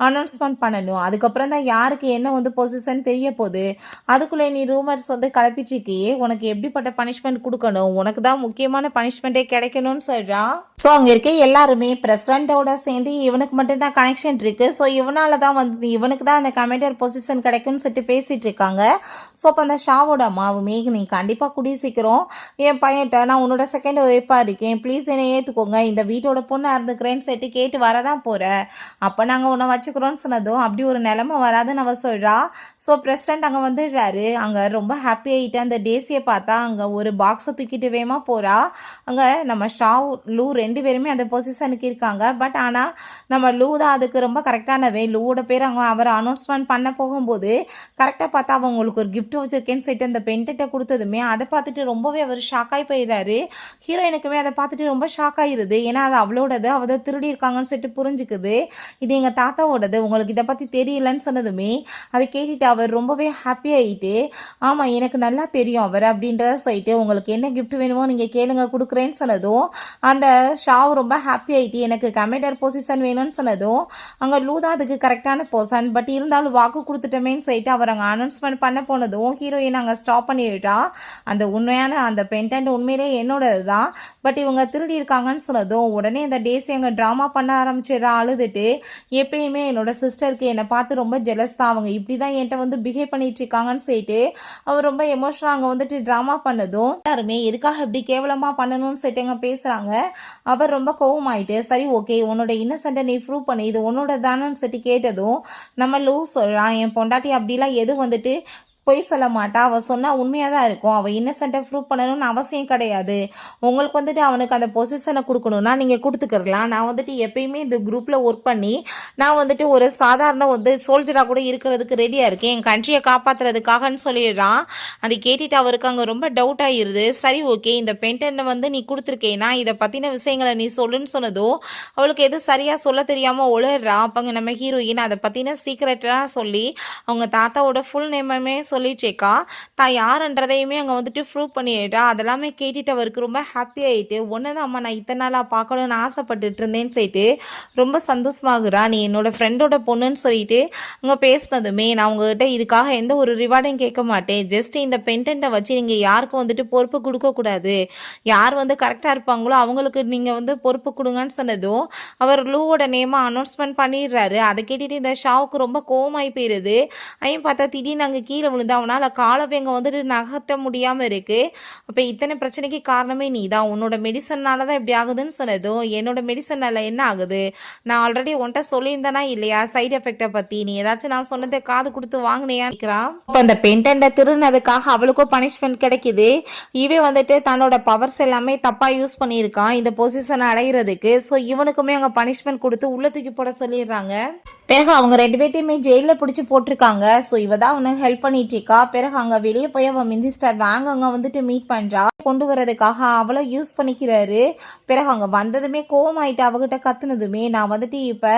அனௌன்ஸ்மெண்ட் பண்ணணும், அதுக்கப்புறம் தான் யாருக்கு என்ன வந்து பொசிஷன் தெரிய போகுது, அதுக்குள்ளே நீ ரூமர்ஸ் வந்து கிளப்பிட்டு இருக்கியே, உனக்கு எப்படிப்பட்ட பனிஷ்மெண்ட் கொடுக்கணும், உனக்கு தான் முக்கியமான பனிஷ்மெண்ட்டே கிடைக்கணும்னு சொல்கிறான். ஸோ அங்கே இருக்க எல்லாருமே பிரசிடெண்ட்டோட சேர்ந்து இவனுக்கு மட்டும்தான் கனெக்ஷன் இருக்குது, ஸோ இவனால தான் வந்து இவனுக்கு தான் அந்த கமெண்டர் பொசிஷன் கிடைக்கும்னு சொல்லிட்டு பேசிகிட்டு இருக்காங்க. ஸோ அப்போ அந்த ஷாவோட அம்மாவுமே நீ கண்டிப்பாக கூடிய சீக்கிரம் என் பையன்ட்ட நான் உன்னோட செகண்ட் ஒய்ஃபாக இருக்கேன், ப்ளீஸ் என்னை ஏற்றுக்கோங்க, இந்த வீட்டோட பொண்ணாக இருந்துக்கிறேன்னு சொல்லிட்டு கேட்டு வரதான் போகிறேன், அப்போ நாங்கள் உன்னை வச்சுக்கிறோன்னு சொன்னதும் அப்படி ஒரு நிலைமை வராதுன்னு அவ சொல்கிறா. ஸோ பிரசிடெண்ட் அங்கே வந்துடுறாரு. அங்கே ரொம்ப ஹாப்பி ஆகிட்டு அந்த டேசியை பார்த்தா அங்கே ஒரு பாக்ஸை தூக்கிட்டு வேகமாக போகிறா. அங்கே நம்ம ஷாவ் லூ 2 பேருமே அந்த பொசிஷனுக்கு இருக்காங்க. பட் ஆனால் நம்ம லூ தான் அதுக்கு ரொம்ப கரெக்டானவே. லூவோட பேர் அவங்க அவர் அனௌன்ஸ்மெண்ட் பண்ண போகும்போது கரெக்டாக பார்த்தா அவங்களுக்கு ஒரு கிஃப்ட் வச்சுருக்கேன்னு சொல்லிட்டு அந்த பென்டெட்டை கொடுத்ததுமே அதை பார்த்துட்டு ரொம்பவே அவர் ஷாக்காகி போயிடுறாரு. ஹீரோயினுக்குமே அதை பார்த்துட்டு ரொம்ப ஷாக் ஆகிடுது. ஏன்னா அது அவளோடது, அவள் தான் திருடி இருக்காங்கன்னு சொல்லிட்டு புரிஞ்சுக்குது. இது எங்கள் தாத்தாவோடது, உங்களுக்கு இதை பற்றி தெரியலன்னு சொன்னதுமே அதை கேட்டுட்டு அவர் ரொம்பவே ஹாப்பி ஆகிட்டு, ஆமாம் எனக்கு நல்லா தெரியும் அவர் அப்படின்றத சொல்லிட்டு உங்களுக்கு என்ன கிஃப்ட் வேணுமோ நீங்கள் கேளுங்க கொடுக்குறேன்னு சொன்னதும் அந்த ஷாவ் ரொம்ப ஹாப்பி ஆகிட்டு எனக்கு கமெண்டர் பொசிஷன் வேணும்னு சொன்னதும் அங்கே லூ தான் அதுக்கு கரெக்டான பர்சன். பட் இருந்தாலும் வாக்கு கொடுத்துட்டோமேன்னு சொல்லிட்டு அவர் அங்கே அனௌன்ஸ்மெண்ட் பண்ண போனதும் ஹீரோயின் அங்கே ஸ்டாப் பண்ணிவிட்டா. அந்த உண்மையான அந்த பென்டென்ட் உண்மையிலே என்னோடது தான், பட் இவங்க திருடி இருக்காங்கன்னு சொன்னதும் உடனே இந்த டேஸி அங்கே ட்ராமா பண்ண ஆரம்பிச்சிடறா அழுதுட்டு. எப்பயுமே என்னோட சிஸ்டருக்கு என்னை பார்த்து ரொம்ப ஜெலஸ் தான், அவங்க இப்படி தான் என்கிட்ட வந்து பிஹேவ் பண்ணிட்டு இருக்காங்கன்னு சொல்லிட்டு அவர் ரொம்ப எமோஷனலாக அங்கே வந்துட்டு ட்ராமா பண்ணதும் எல்லாருமே எதுக்காக இப்படி கேவலமாக பண்ணணும்னு சொல்லிட்டு அங்கே பேசுகிறாங்க. அவர் ரொம்ப கோவமாயிட்டு சரி ஓகே உன்னோட இன்னசென்ட்டை நீ ப்ரூவ் பண்ணி இது உன்னோட தானன்னு சொல்லி கேட்டதும் நம்ம லூ சொல்கிறான் என் பொண்டாட்டி அப்படிலாம் எதுவும் வந்துட்டு பொய் சொல்ல மாட்டா, அவள் சொன்னால் உண்மையாக தான் இருக்கும், அவள் இன்னசென்ட்டை ப்ரூவ் பண்ணணும்னு அவசியம் கிடையாது, உங்களுக்கு வந்துட்டு அவனுக்கு அந்த பொசிஷனை கொடுக்கணும்னா நீங்கள் கொடுத்துக்கிறலாம், நான் வந்துட்டு எப்பயுமே இந்த குரூப்பில் ஒர்க் பண்ணி நான் வந்துட்டு ஒரு சாதாரண வந்து சோல்ஜராக கூட இருக்கிறதுக்கு ரெடியாக இருக்கேன் என் கண்ட்ரியை காப்பாற்றுறதுக்காகன்னு சொல்லிடுறான். அதை கேட்டுட்டு அவருக்கு அங்கே ரொம்ப டவுட் ஆகிடுது. சரி ஓகே இந்த பென்டென்ட்டை வந்து நீ கொடுத்துருக்கேன்னா இதை பற்றின விஷயங்களை நீ சொல்லுன்னு சொன்னதும் அவளுக்கு எது சரியாக சொல்ல தெரியாமல் உளறா. அப்போங்க நம்ம ஹீரோயின் அதை பற்றின சீக்ரெட்டாக சொல்லி அவங்க தாத்தாவோட ஃபுல் நேமே சொல்லிட்டேக்கா தான் யாருன்றதையுமே அங்கே வந்துட்டு ப்ரூவ் பண்ணிட்டா. அதெல்லாமே கேட்டுட்டு அவருக்கு ரொம்ப ஹாப்பி ஆகிட்டு ஒன்று தான் அம்மா நான் இத்தனை நாளாக பார்க்கணுன்னு ஆசைப்பட்டுட்டு இருந்தேன்னு சொல்லிட்டு ரொம்ப சந்தோஷமாகுறா. நீ என்னோட ஃப்ரெண்டோட பொண்ணுன்னு சொல்லிட்டு அங்கே பேசினதுமே நான் உங்ககிட்ட இதுக்காக எந்த ஒரு ரிவார்டையும் கேட்க மாட்டேன், ஜஸ்ட் இந்த பென்டென்ட்டை வச்சு நீங்கள் யாருக்கும் வந்துட்டு பொறுப்பு கொடுக்கக்கூடாது, யார் வந்து கரெக்டாக இருப்பாங்களோ அவங்களுக்கு நீங்கள் வந்து பொறுப்பு கொடுங்கன்னு சொன்னதும் அவர் லூவோட நேமை அனௌன்ஸ்மெண்ட் பண்ணிடுறாரு. அதை கேட்டுட்டு இந்த ஷாவுக்கு ரொம்ப கோவமாகி போயிடுது. ஐயும் பார்த்தா திடீர்னு அங்கே கீழே விழுந்து அவனால் காலவே அங்கே வந்துட்டு நகர்த்த முடியாமல் இருக்குது. அப்போ இத்தனை பிரச்சனைக்கு காரணமே நீ தான், உன்னோட மெடிசன்னால தான் இப்படி ஆகுதுன்னு சொன்னதும் என்னோட மெடிசனால் என்ன ஆகுது, நான் ஆல்ரெடி உன்ட்ட சொல்லியிருந்தேனா இல்லையா சைடு எஃபெக்டை பற்றி, நீ ஏதாச்சும் நான் சொன்னதை காது கொடுத்து வாங்கினியாக்கிறான். இப்போ அந்த பென்டென்ட்டை திருநதுக்காக அவளுக்கும் பனிஷ்மெண்ட் கிடைக்குது. இவன் வந்துட்டு தன்னோட பவர்ஸ் எல்லாமே தப்பாக யூஸ் பண்ணியிருக்கான் இந்த பொசிஷனை அடைகிறதுக்கு. ஸோ இவனுக்குமே அங்கே பனிஷ்மெண்ட் கொடுத்து உள்ள தூக்கி போட சொல்லிடுறாங்க. பிறகு அவங்க 2 பேர்த்தையுமே ஜெயிலில் பிடிச்சி போட்டிருக்காங்க. ஸோ இவ தான் அவனுக்கு ஹெல்ப் பண்ணிட்டு இருக்கா. பிறகு அங்கே வெளியே போய் அவன் மினிஸ்டர் வாங்க அங்கே வந்துட்டு மீட் பண்ணுறா. கொண்டு வரதுக்காக அவளை யூஸ் பண்ணிக்கிறாரு. பிறகு அங்கே வந்ததுமே கோவமாயிட்டு அவகிட்ட கத்துனதுமே நான் வந்துட்டு இப்போ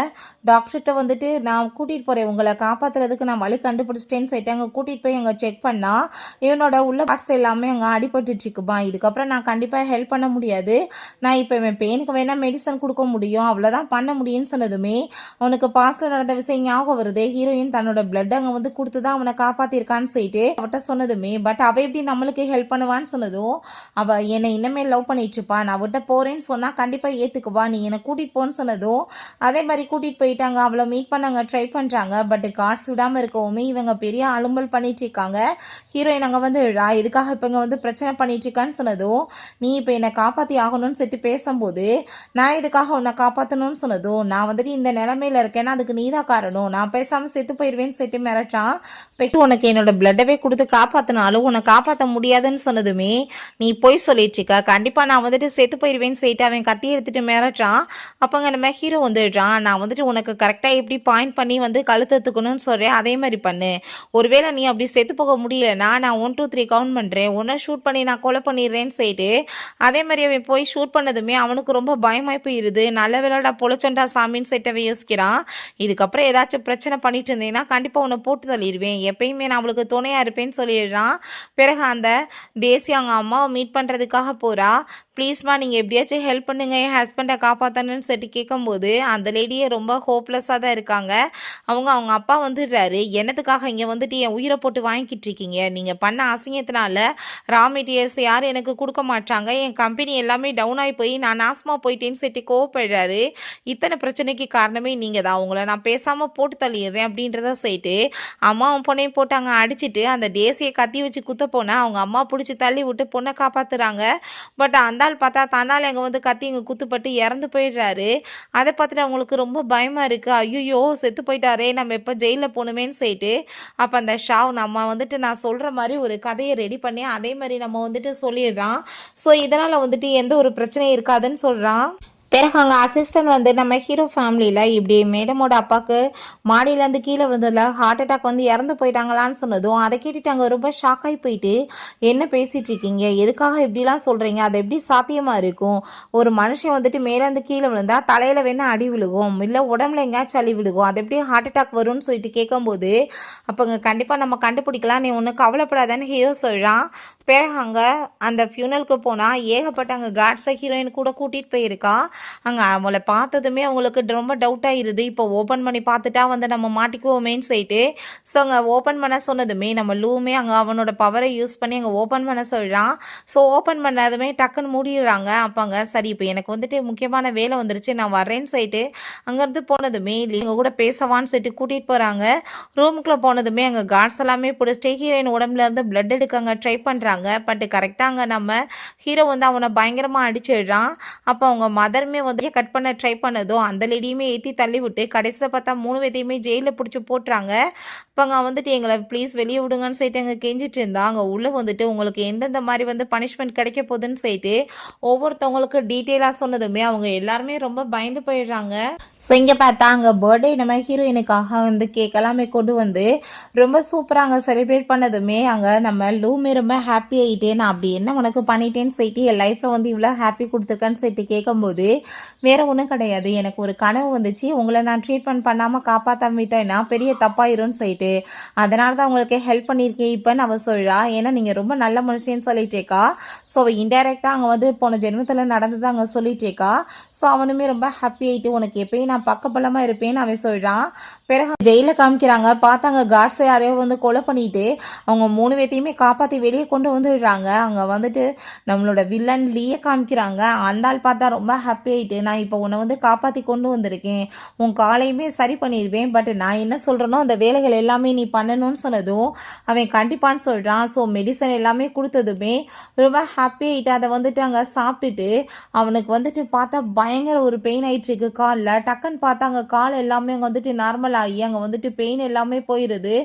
டாக்டர்கிட்ட வந்துட்டு நான் கூட்டிகிட்டு போகிறேன், உங்களை காப்பாற்றுறதுக்கு நான் வழி கண்டுபிடிச்சிட்டேன்னு சொல்லிட்டு அங்கே கூட்டிகிட்டு போய் அங்கே செக் பண்ணால் இவனோட உள்ள பார்ட்ஸ் எல்லாமே அங்கே அடிபட்டுருக்குமா. இதுக்கப்புறம் நான் கண்டிப்பாக ஹெல்ப் பண்ண முடியாது, நான் இப்போ இவன் பெயினுக்கு வேணால் மெடிசன் கொடுக்க முடியும், அவ்வளோதான் பண்ண முடியும்னு சொன்னதுமே அவனுக்கு பாஸ்டில் நடந்த விஷயம் ஞாபகம் வருது. ஹீரோயின் தன்னோட பிளட் அங்கே வந்து கொடுத்து தான் அவனை காப்பாற்றிருக்கான்னு சொல்லிட்டு அவட்ட சொன்னதுமே பட் அவ எப்படி நம்மளுக்கு ஹெல்ப் பண்ணுவான்னு சொன்னதும் அவள் என்னை இன்னமே லவ் பண்ணிட்டு இருப்பா, நான் அவட்ட போகிறேன்னு சொன்னால் கண்டிப்பாக ஏற்றுக்குவா, நீ என்னை கூட்டிகிட்டு போன்னு சொன்னதும் அதே மாதிரி கூட்டிகிட்டு போயிட்டாங்க. அவளை மீட் பண்ணாங்க, ட்ரை பண்ணுறாங்க. பட் கார்ட்ஸ் விடாமல் இருக்கவுமே இவங்க பெரிய அலும்பல் பண்ணிட்டு இருக்காங்க. ஹீரோயின் அங்கே வந்து இதுக்காக இப்போ இங்கே வந்து பிரச்சனை பண்ணிட்டு இருக்கான்னு சொன்னதும் நீ இப்போ என்னை காப்பாற்றி ஆகணும்னு சொல்லிட்டு பேசும்போது நான் இதுக்காக உன்னை காப்பாற்றணும்னு சொன்னதும் நான் வந்துட்டு இந்த நிலைமையில் இருக்கேன்னா அதுக்கு நீ தான் காரணம், நான் பேசாமல் செத்து போயிடுவேன்னு சொல்லிட்டு மிரட்டான். உனக்கு என்னோட பிளட்டவே கொடுத்து காப்பாற்றினாலும் உன்னை காப்பாற்ற முடியாதுன்னு சொன்னதுமே நீ போய் சொல்லிட்டு இருக்க, கண்டிப்பாக நான் வந்துட்டு செத்து போயிடுவேன்னு சொல்லிட்டு அவன் கத்தி எடுத்துட்டு மிரட்டான். அப்போங்க நம்ம ஹீரோ வந்துடுறான், நான் வந்துட்டு உனக்கு கரெக்டாக எப்படி பாயிண்ட் பண்ணி வந்து கழுத்துக்கணும்னு சொல்கிறேன் அதே மாதிரி பண்ணு, ஒருவேளை நீ அப்படி செத்து போக முடியலன்னா நான் 1 2 3 கவுண்ட் பண்ணுறேன், உன்னை ஷூட் பண்ணி நான் கொலை பண்ணிடுறேன்னு சொல்லிட்டு அதே மாதிரி அவன் போய் ஷூட் பண்ணதுமே அவனுக்கு ரொம்ப பயமாய் போயிடுது. நல்ல வேலைடா பொழைச்சண்டா சாமின்னு சொல்லிட்டு அவன் யோசிக்கிறான், இதுக்கப்புறம் ஏதாச்சும் பிரச்சனை பண்ணிட்டு இருந்தேன்னா கண்டிப்பாக உன்னை போட்டு தள்ளிடுவேன், எப்பயுமே நான் அவளுக்கு துணையாக இருப்பேன்னு சொல்லிடுறான். பிறகு அந்த டேசி அவங்க அம்மாவை மீட் பண்ணுறதுக்காக போகிறா. ப்ளீஸ்மா நீங்கள் எப்படியாச்சும் ஹெல்ப் பண்ணுங்க, என் ஹஸ்பண்டை காப்பாற்றணும்னு சொல்லிட்டு கேட்கும்போது அந்த லேடியே ரொம்ப ஹோப்லெஸ்ஸாக தான் இருக்காங்க. அவங்க அப்பா வந்துடுறாரு, என்னத்துக்காக இங்கே வந்துட்டு என் உயிரை போட்டு வாங்கிக்கிட்டு இருக்கீங்க, நீங்கள் பண்ண அசிங்கத்தினால ரா மெட்டீரியல்ஸ் யாரும் எனக்கு கொடுக்க மாட்டாங்க, என் கம்பெனி எல்லாமே டவுன் ஆகி போய் நான் நாசமாக போயிட்டேன்னு சொல்லிட்டு கோவப்படுறாரு. இத்தனை பிரச்சனைக்கு காரணமே நீங்கள் தான், உங்களை நான் பேசாமல் போட்டு தள்ளிடுறேன் அப்படின்றத சொல்லிட்டு அம்மாவும் பொண்ணையும் போட்டு அங்கே அடிச்சுட்டு அந்த டேசியை கத்தி வச்சு குத்த போனால் அவங்க அம்மா பிடிச்சி தள்ளி விட்டு பொண்ணை காப்பாற்றுறாங்க. பட் அந்த ஆள் பார்த்தா தன்னால் அங்கே வந்து கத்தி இங்கே குத்துப்பட்டு இறந்து போயிடுறாரு. அதை பார்த்துட்டு அவங்களுக்கு ரொம்ப பயமாக இருக்குது, ஐயோ செத்து போயிட்டாரே நம்ம எப்போ ஜெயிலில் போகணுமேன்னு சொல்லிட்டு அப்போ அந்த ஷாவ் நம்ம வந்துட்டு நான் சொல்கிற மாதிரி ஒரு கதையை ரெடி பண்ணி அதே மாதிரி நம்ம வந்துட்டு சொல்லிடுறான். ஸோ இதனால் வந்துட்டு எந்த ஒரு பிரச்சனையும் இருக்காதுன்னு சொல்கிறான். பிறகு அங்கே அசிஸ்டன்ட் வந்து நம்ம ஹீரோ ஃபேமிலியில் இப்படி மேடமோட அப்பாவுக்கு மாடியிலேருந்து கீழே விழுந்ததில் ஹார்ட் அட்டாக் வந்து இறந்து போயிட்டாங்களான்னு சொன்னதும் அதை கேட்டுட்டு அங்கே ரொம்ப ஷாக்காகி போயிட்டு என்ன பேசிகிட்டு இருக்கீங்க, எதுக்காக இப்படிலாம் சொல்கிறீங்க, அது எப்படி சாத்தியமாக இருக்கும், ஒரு மனுஷன் வந்துட்டு மேலேருந்து கீழே விழுந்தால் தலையில் வேணால் அடி விழுகும், இல்லை உடம்புல எங்கேயாச்சும் அடி விழுகும், அது எப்படி ஹார்ட் அட்டாக் வரும்னு சொல்லிட்டு கேட்கும்போது அப்போ கண்டிப்பாக நம்ம கண்டுபிடிக்கலாம், நீ ஒன்று கவலைப்படாதான்னு ஹீரோ சொல்கிறான். பிறகு அங்கே அந்த ஃபியூனலுக்கு போனால் ஏகப்பட்ட அங்கே காட்ஸை ஹீரோயின் கூட கூட்டிகிட்டு போயிருக்கா. அங்கே அவளை பார்த்ததுமே அவங்களுக்கு ரொம்ப டவுட் ஆகிருது. இப்போ ஓப்பன் பண்ணி பார்த்துட்டா வந்து நம்ம மாட்டிக்குவோமேன்னு சொல்லிட்டு ஸோ அங்கே ஓப்பன் பண்ண சொன்னதுமே நம்ம லூமே அங்கே அவனோட பவரை யூஸ் பண்ணி அங்கே ஓப்பன் பண்ண சொல்கிறான். ஸோ ஓப்பன் பண்ணதுமே டக்குன்னு மூடிடுறாங்க. அப்போங்க சரி இப்போ எனக்கு வந்துட்டு முக்கியமான வேலை வந்துருச்சு, நான் வரேன்னு சொல்லிட்டு அங்கேருந்து போனதுமே இவங்க கூட பேசவான்னு சொல்லிட்டு கூட்டிகிட்டு போகிறாங்க. ரூமுக்குள்ளே போனதுமே அங்கே கார்ட்ஸ் எல்லாமே பிடிச்சிட்டு ஹீரோயின் உடம்புல இருந்து பிளட் எடுக்க அங்கே ட்ரை பண்ணுறாங்க. பட் கரெக்டாக அங்கே நம்ம ஹீரோ வந்து அவனை பயங்கரமாக அடிச்சிடுறான். அப்போ அவங்க மதருமே வந்து கட் பண்ண ட்ரை பண்ணதும் அந்த லேடியுமே ஏற்றி தள்ளி விட்டு கடைசியில் பார்த்தா 3 பேத்தையுமே ஜெயிலில் பிடிச்சி போட்டுறாங்க. அப்போ அங்கே வந்துட்டு எங்களை ப்ளீஸ் வெளியே விடுங்கன்னு சொல்லிட்டு அங்கே கெஞ்சிட்டு இருந்தா. அங்கே உள்ளே வந்துட்டு உங்களுக்கு எந்தெந்த மாதிரி வந்து பனிஷ்மெண்ட் கிடைக்க போகுதுன்னு சொல்லிட்டு ஒவ்வொருத்தவங்களுக்கு டீட்டெயிலாக சொன்னதுமே அவங்க எல்லாருமே ரொம்ப பயந்து போயிடுறாங்க. ஸோ இங்கே பார்த்தா அங்கே பர்த்டே நம்ம ஹீரோயினுக்காக வந்து கேக் எல்லாமே கொண்டு வந்து ரொம்ப சூப்பராக அங்கே செலிப்ரேட் பண்ணதுமே அங்கே நம்ம லூமே ரொம்ப ஹாப்பி ஆகிட்டு நான் அப்படி என்ன உனக்கு பண்ணிட்டேன்னு சொல்லிட்டு என் லைஃப்பில் வந்து இவ்வளோ ஹாப்பி கொடுத்துருக்கேன்னு சொல்லிட்டு கேட்கும்போது வேறு ஒன்றும் கிடையாது, எனக்கு ஒரு கனவு வந்துச்சு, உங்களை நான் ட்ரீட்மெண்ட் பண்ணாமல் காப்பாற்றாம விட்டேன்னா பெரிய தப்பாயிரும்னு சொல்லிட்டு அதனால தான் உங்களுக்கு ஹெல்ப் பண்ணியிருக்கேன் இப்போன்னு அவள் சொல்கிறா. ஏன்னா நீங்கள் ரொம்ப நல்ல மனுஷன்னு சொல்லிட்டேக்கா. ஸோ அவள் இன்டெரக்டாக அங்கே வந்து போன ஜென்மத்தில் நடந்தது அங்கே சொல்லிட்டேக்கா. ஸோ அவனுமே ரொம்ப ஹாப்பி ஆகிட்டு உனக்கு எப்பயும் நான் பக்கபலமாக இருப்பேன்னு அவன் சொல்கிறான். பிறகு ஜெயிலில் காமிக்கிறாங்க. பார்த்தாங்க காட்ஸை யாரையோ வந்து கொலை பண்ணிட்டு அவங்க 3 பேத்தையுமே காப்பாற்றி வெளியே கொண்டு வந்துடுறாங்க. அங்கே வந்துட்டு நம்மளோட வில்லன் லீயை காமிக்கிறாங்க. அந்த ஆள் பார்த்தா ரொம்ப ஹாப்பி ஆகிட்டு நான் இப்போ உன்னை வந்து காப்பாற்றி கொண்டு வந்திருக்கேன், உன் காலையுமே சரி பண்ணிடுவேன், பட் நான் என்ன சொல்கிறேனோ அந்த வேலைகள் எல்லாமே நீ பண்ணணும்னு சொன்னதும் அவன் கண்டிப்பான்னு சொல்கிறான். ஸோ மெடிசன் எல்லாமே கொடுத்ததுமே ரொம்ப ஹாப்பி ஆகிட்டு அதை வந்துட்டு அங்கே சாப்பிட்டுட்டு அவனுக்கு வந்துட்டு பார்த்தா பயங்கர ஒரு பெயின் ஆகிட்டுருக்கு காலில். டக்குன்னு பார்த்தா அங்கே கால் எல்லாமே அங்கே வந்துட்டு நார்மல் ஆகி அங்கே வந்துட்டு பெயின் எல்லாமே போயிடுது.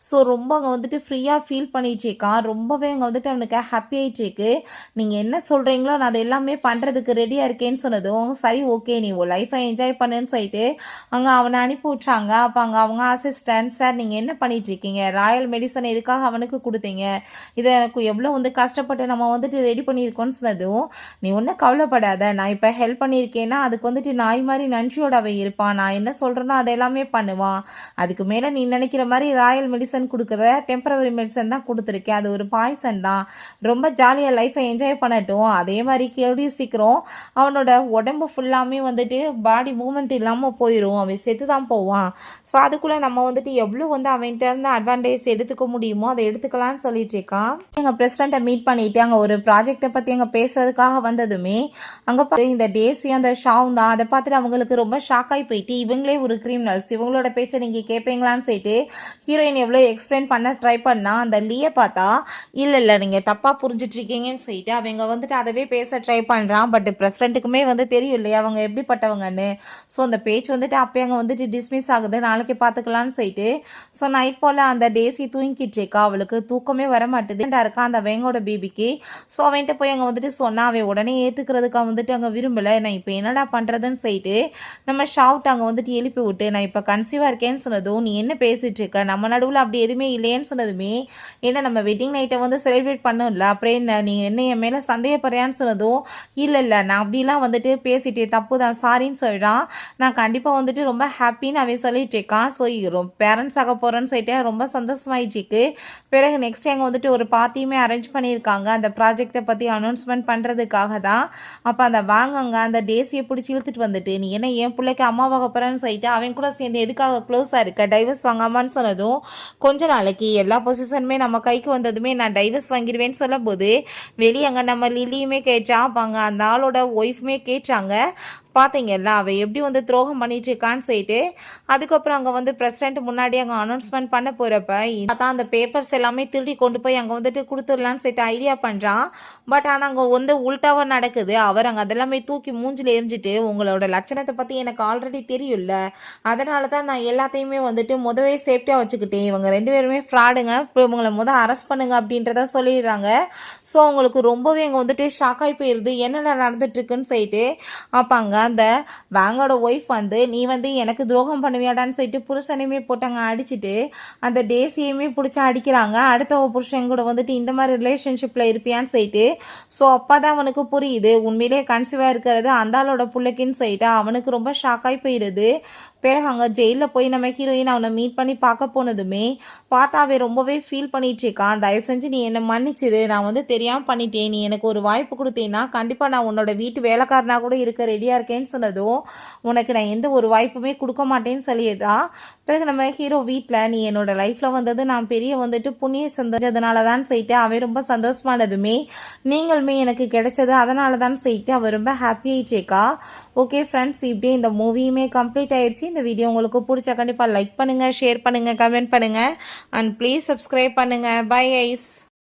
ஸோ ரொம்ப அங்கே வந்துட்டு ஃப்ரீயாக ஃபீல் பண்ணிட்டுருக்கான். ரொம்பவே அங்கே வந்துட்டு அவனுக்கு ஹாப்பி ஆகிட்டுருக்கு. நீங்கள் என்ன சொல்கிறீங்களோ நான் அது எல்லாமே பண்ணுறதுக்கு ரெடியாக இருக்கேன்னு சொன்னதும் சரி ஓகே நீ உன் லைஃப்பை என்ஜாய் பண்ணுன்னு சொல்லிட்டு அங்கே அவனை அனுப்பி விட்றாங்க. அப்போ அங்கே அவங்க அசிஸ்டன்ட் சார் நீங்கள் என்ன பண்ணிகிட்ருக்கீங்க, ராயல் மெடிசன் எதுக்காக அவனுக்கு கொடுத்தீங்க, இதை எனக்கு எவ்வளோ வந்து கஷ்டப்பட்டு நம்ம வந்துட்டு ரெடி பண்ணியிருக்கோன்னு சொன்னதும் நீ ஒன்றும் கவலைப்படாத, நான் இப்போ ஹெல்ப் பண்ணியிருக்கேன்னா அதுக்கு வந்துட்டு நாய் மாதிரி நன்றியோட அவன் இருப்பான், நான் என்ன சொல்கிறேனோ அதை எல்லாமே பண்ணுவான், அதுக்கு மேலே நீ நினைக்கிற மாதிரி ராயல் மெடிசன் கொடுக்குற டெம்பரவரி மெடிசன் தான் கொடுத்துருக்கேன், அது ஒரு பாய்சன் தான், ரொம்ப ஜாலியாக லைஃப்பை என்ஜாய் பண்ணட்டும், அதே மாதிரி கேள்வி சீக்கிரம் அவனோட உடம்பு ஃபுல்லாமே வந்துட்டு பாடி மூவ்மெண்ட் இல்லாமல் போயிடும், அவன் செத்து தான் போவான். ஸோ அதுக்குள்ளே நம்ம வந்துட்டு எவ்வளோ வந்து அவன்கிட்ட இருந்து அட்வான்டேஜ் எடுத்துக்க முடியுமோ அதை எடுத்துக்கலான்னு சொல்லிட்டு இருக்கான். எங்கள் பிரசிடெண்ட்டை மீட் பண்ணிவிட்டு அங்கே ஒரு ப்ராஜெக்டை பற்றி அங்கே பேசுறதுக்காக வந்ததுமே அங்கே பார்த்து இந்த டேசி அந்த ஷாவும் தான் அதை பார்த்துட்டு அவங்களுக்கு ரொம்ப ஷாக்காகி போயிட்டு இவங்களே ஒரு கிரிமினல்ஸ், இவங்களோட பேச்சை நீங்கள் கேட்பீங்களான்னு சொல்லிட்டு ஹீரோயின் எவ்வளோ எக்ஸ்பிளைன் பண்ண ட்ரை பண்ணால் அந்த லீயை பார்த்தா இல்லை நீங்கள் தப்பாக புரிஞ்சிட்ருக்கீங்கன்னு சொல்லிட்டு அவங்க வந்துட்டு அதவே பேச ட்ரை பண்ணுறான். பட் பிரசிடெண்ட்டுக்குமே வந்து தெரியும் இல்லையா அவங்க எப்படிப்பட்டவங்கன்னு. ஸோ அந்த பேச்சு வந்துட்டு அப்போ அங்கே வந்துட்டு டிஸ்மிஸ் ஆகுது, நாளைக்கு பார்த்துக்கலான்னு சொல்லிட்டு. ஸோ நைட் போல் அந்த டேசி தூங்கிட்டு இருக்கா, அவளுக்கு தூக்கமே வர மாட்டுது இருக்கா அந்த வேங்கோட பேபிக்கு. ஸோ அவன்கிட்ட போய் அங்கே வந்துட்டு சொன்னா அவன் உடனே ஏற்றுக்கிறதுக்கு வந்துட்டு அங்கே விரும்பலை. நான் இப்போ என்னடா பண்ணுறதுன்னு சொல்லிட்டு நம்ம ஷவுட் அங்கே வந்துட்டு எழுப்பி விட்டு நான் இப்போ கன்சீவாக இருக்கேன்னு சொன்னதும் நீ என்ன பேசிகிட்டு இருக்க, நம்ம நடுவில் அப்படி எதுவுமே இல்லையேன்னு சொன்னதுமே ஏன்னா நம்ம வெட்டிங் நைட்டை வந்து செலிப்ரேட் பண்ணல அப்புறம் என்ன நீ என்ன என் மேலே சந்தேகப்படுறியான்னு சொன்னதும் இல்லை நான் அப்படிலாம் வந்துட்டு பேசிட்டே தப்பு தான் சாரின்னு சொல்கிறான். நான் கண்டிப்பாக வந்துட்டு ரொம்ப ஹாப்பின்னு அவன் சொல்லிட்டு இருக்கான். ஸோ பேரண்ட்ஸ் ஆக போகிறேன்னு சொல்லிட்டு ரொம்ப சந்தோஷமாயிட்டு இருக்கு. பிறகு நெக்ஸ்ட் அங்கே வந்துட்டு ஒரு பார்ட்டியுமே அரேஞ்ச் பண்ணியிருக்காங்க அந்த ப்ராஜெக்டை பற்றி அனௌன்ஸ்மெண்ட் பண்ணுறதுக்காக தான். அப்போ அந்த வாங்கங்க அந்த டேசியை பிடிச்சி இழுத்துட்டு வந்துட்டு நீ என்ன என் பிள்ளைக்கு அம்மாவாக போகிறேன்னு சொல்லிட்டு அவன் கூட சேர்ந்து எதுக்காக க்ளோஸாக இருக்க, டைவர்ஸ் வாங்காமான்னு சொன்னதும் கொஞ்ச நாளைக்கு எல்லா பொசிஷனுமே நம்ம கைக்கு வந்ததுமே நான் டைவர்ஸ் வாங்கிடுவேன்னு சொல்லும் போது வெளியே அங்கே நம்ம லில்லியுமே கேட்டா அங்கே அந்த ஆளோட ஒய்ஃபுமே கேட்டாங்க. பார்த்தீங்கல்ல அவள் எப்படி வந்து துரோகம் பண்ணிட்டு இருக்கான்னு சொல்லிட்டு அதுக்கப்புறம் அங்கே வந்து பிரசிடென்ட் முன்னாடி அங்கே அனௌன்ஸ்மெண்ட் பண்ண போகிறப்ப தான் அந்த பேப்பர்ஸ் எல்லாமே திருடி கொண்டு போய் அங்கே வந்துட்டு கொடுத்துடலான்னு சொல்லிட்டு ஐடியா பண்ணுறான். பட் ஆனால் அங்கே வந்து உல்ட்டாவாக நடக்குது. அவர் அங்கே அதெல்லாமே தூக்கி மூஞ்சில் எரிஞ்சிட்டு உங்களோட லட்சணத்தை பற்றி எனக்கு ஆல்ரெடி தெரியும்ல, அதனால தான் நான் எல்லாத்தையுமே வந்துட்டு முதவே சேஃப்டியாக வச்சுக்கிட்டேன், இவங்க 2 பேருமே ஃப்ராடுங்க, இப்போ இவங்களை அரெஸ்ட் பண்ணுங்க அப்படின்றத சொல்லிடுறாங்க. ஸோ அவங்களுக்கு ரொம்பவே அங்கே வந்துட்டு ஷாக்காகி போயிடுது என்னென்ன நடந்துட்டுருக்குன்னு சொல்லிட்டு. அப்பாங்க அந்த வேங்கோட ஒய்ஃப் வந்து நீ வந்து எனக்கு துரோகம் பண்ணுவியாடான்னு சொல்லிட்டு புருஷனையுமே போட்டாங்க அடிச்சுட்டு அந்த டேசியுமே பிடிச்சி அடிக்கிறாங்க. அடுத்த புருஷன் கூட வந்துட்டு இந்த மாதிரி ரிலேஷன்ஷிப்பில் இருப்பியான்னு சொல்லிட்டு. ஸோ அப்போ தான் அவனுக்கு புரியுது உண்மையிலே கன்சீவாக இருக்கிறது அந்த ஆளோட பிள்ளைக்குன்னு சொல்லிட்டு அவனுக்கு ரொம்ப ஷாக்காகி போயிடுது. பிறகு அங்கே ஜெயிலில் போய் நம்ம ஹீரோயின் அவனை மீட் பண்ணி பார்க்க போனதுமே பார்த்தாவே ரொம்பவே ஃபீல் பண்ணிட்டு இருக்கான். தயவு செஞ்சு நீ என்னை மன்னிச்சிரு, நான் வந்து தெரியாமல் பண்ணிட்டேன், நீ எனக்கு ஒரு வாய்ப்பு கொடுத்தேன்னா கண்டிப்பாக நான் உன்னோட வீட்டு வேலைக்காரனாக கூட இருக்க ரெடியாக இருக்கேன்னு சொன்னதும் உனக்கு நான் எந்த ஒரு வாய்ப்புமே கொடுக்க மாட்டேன்னு சொல்லிடுறா. பிறகு நம்ம ஹீரோ வீட்டில் நீ என்னோட லைஃப்பில் வந்தது நான் பெரிய வந்துட்டு புண்ணிய சந்தோஷத்தினால தான் செய்யிட்டு அவன் ரொம்ப சந்தோஷமானதுமே நீங்களுமே எனக்கு கிடைச்சது அதனால தான் செய்யிட்டு அவன் ரொம்ப ஹாப்பி ஆயிடுச்சேக்கா. ஓகே ஃப்ரெண்ட்ஸ், இப்படியே இந்த மூவியுமே கம்ப்ளீட் ஆயிடுச்சு. இந்த வீடியோ உங்களுக்கு பிடிச்சா கண்டிப்பாக லைக் பண்ணுங்கள், ஷேர் பண்ணுங்கள், கமெண்ட் பண்ணுங்கள் அண்ட் ப்ளீஸ் சப்ஸ்கிரைப் பண்ணுங்கள். Bye ice.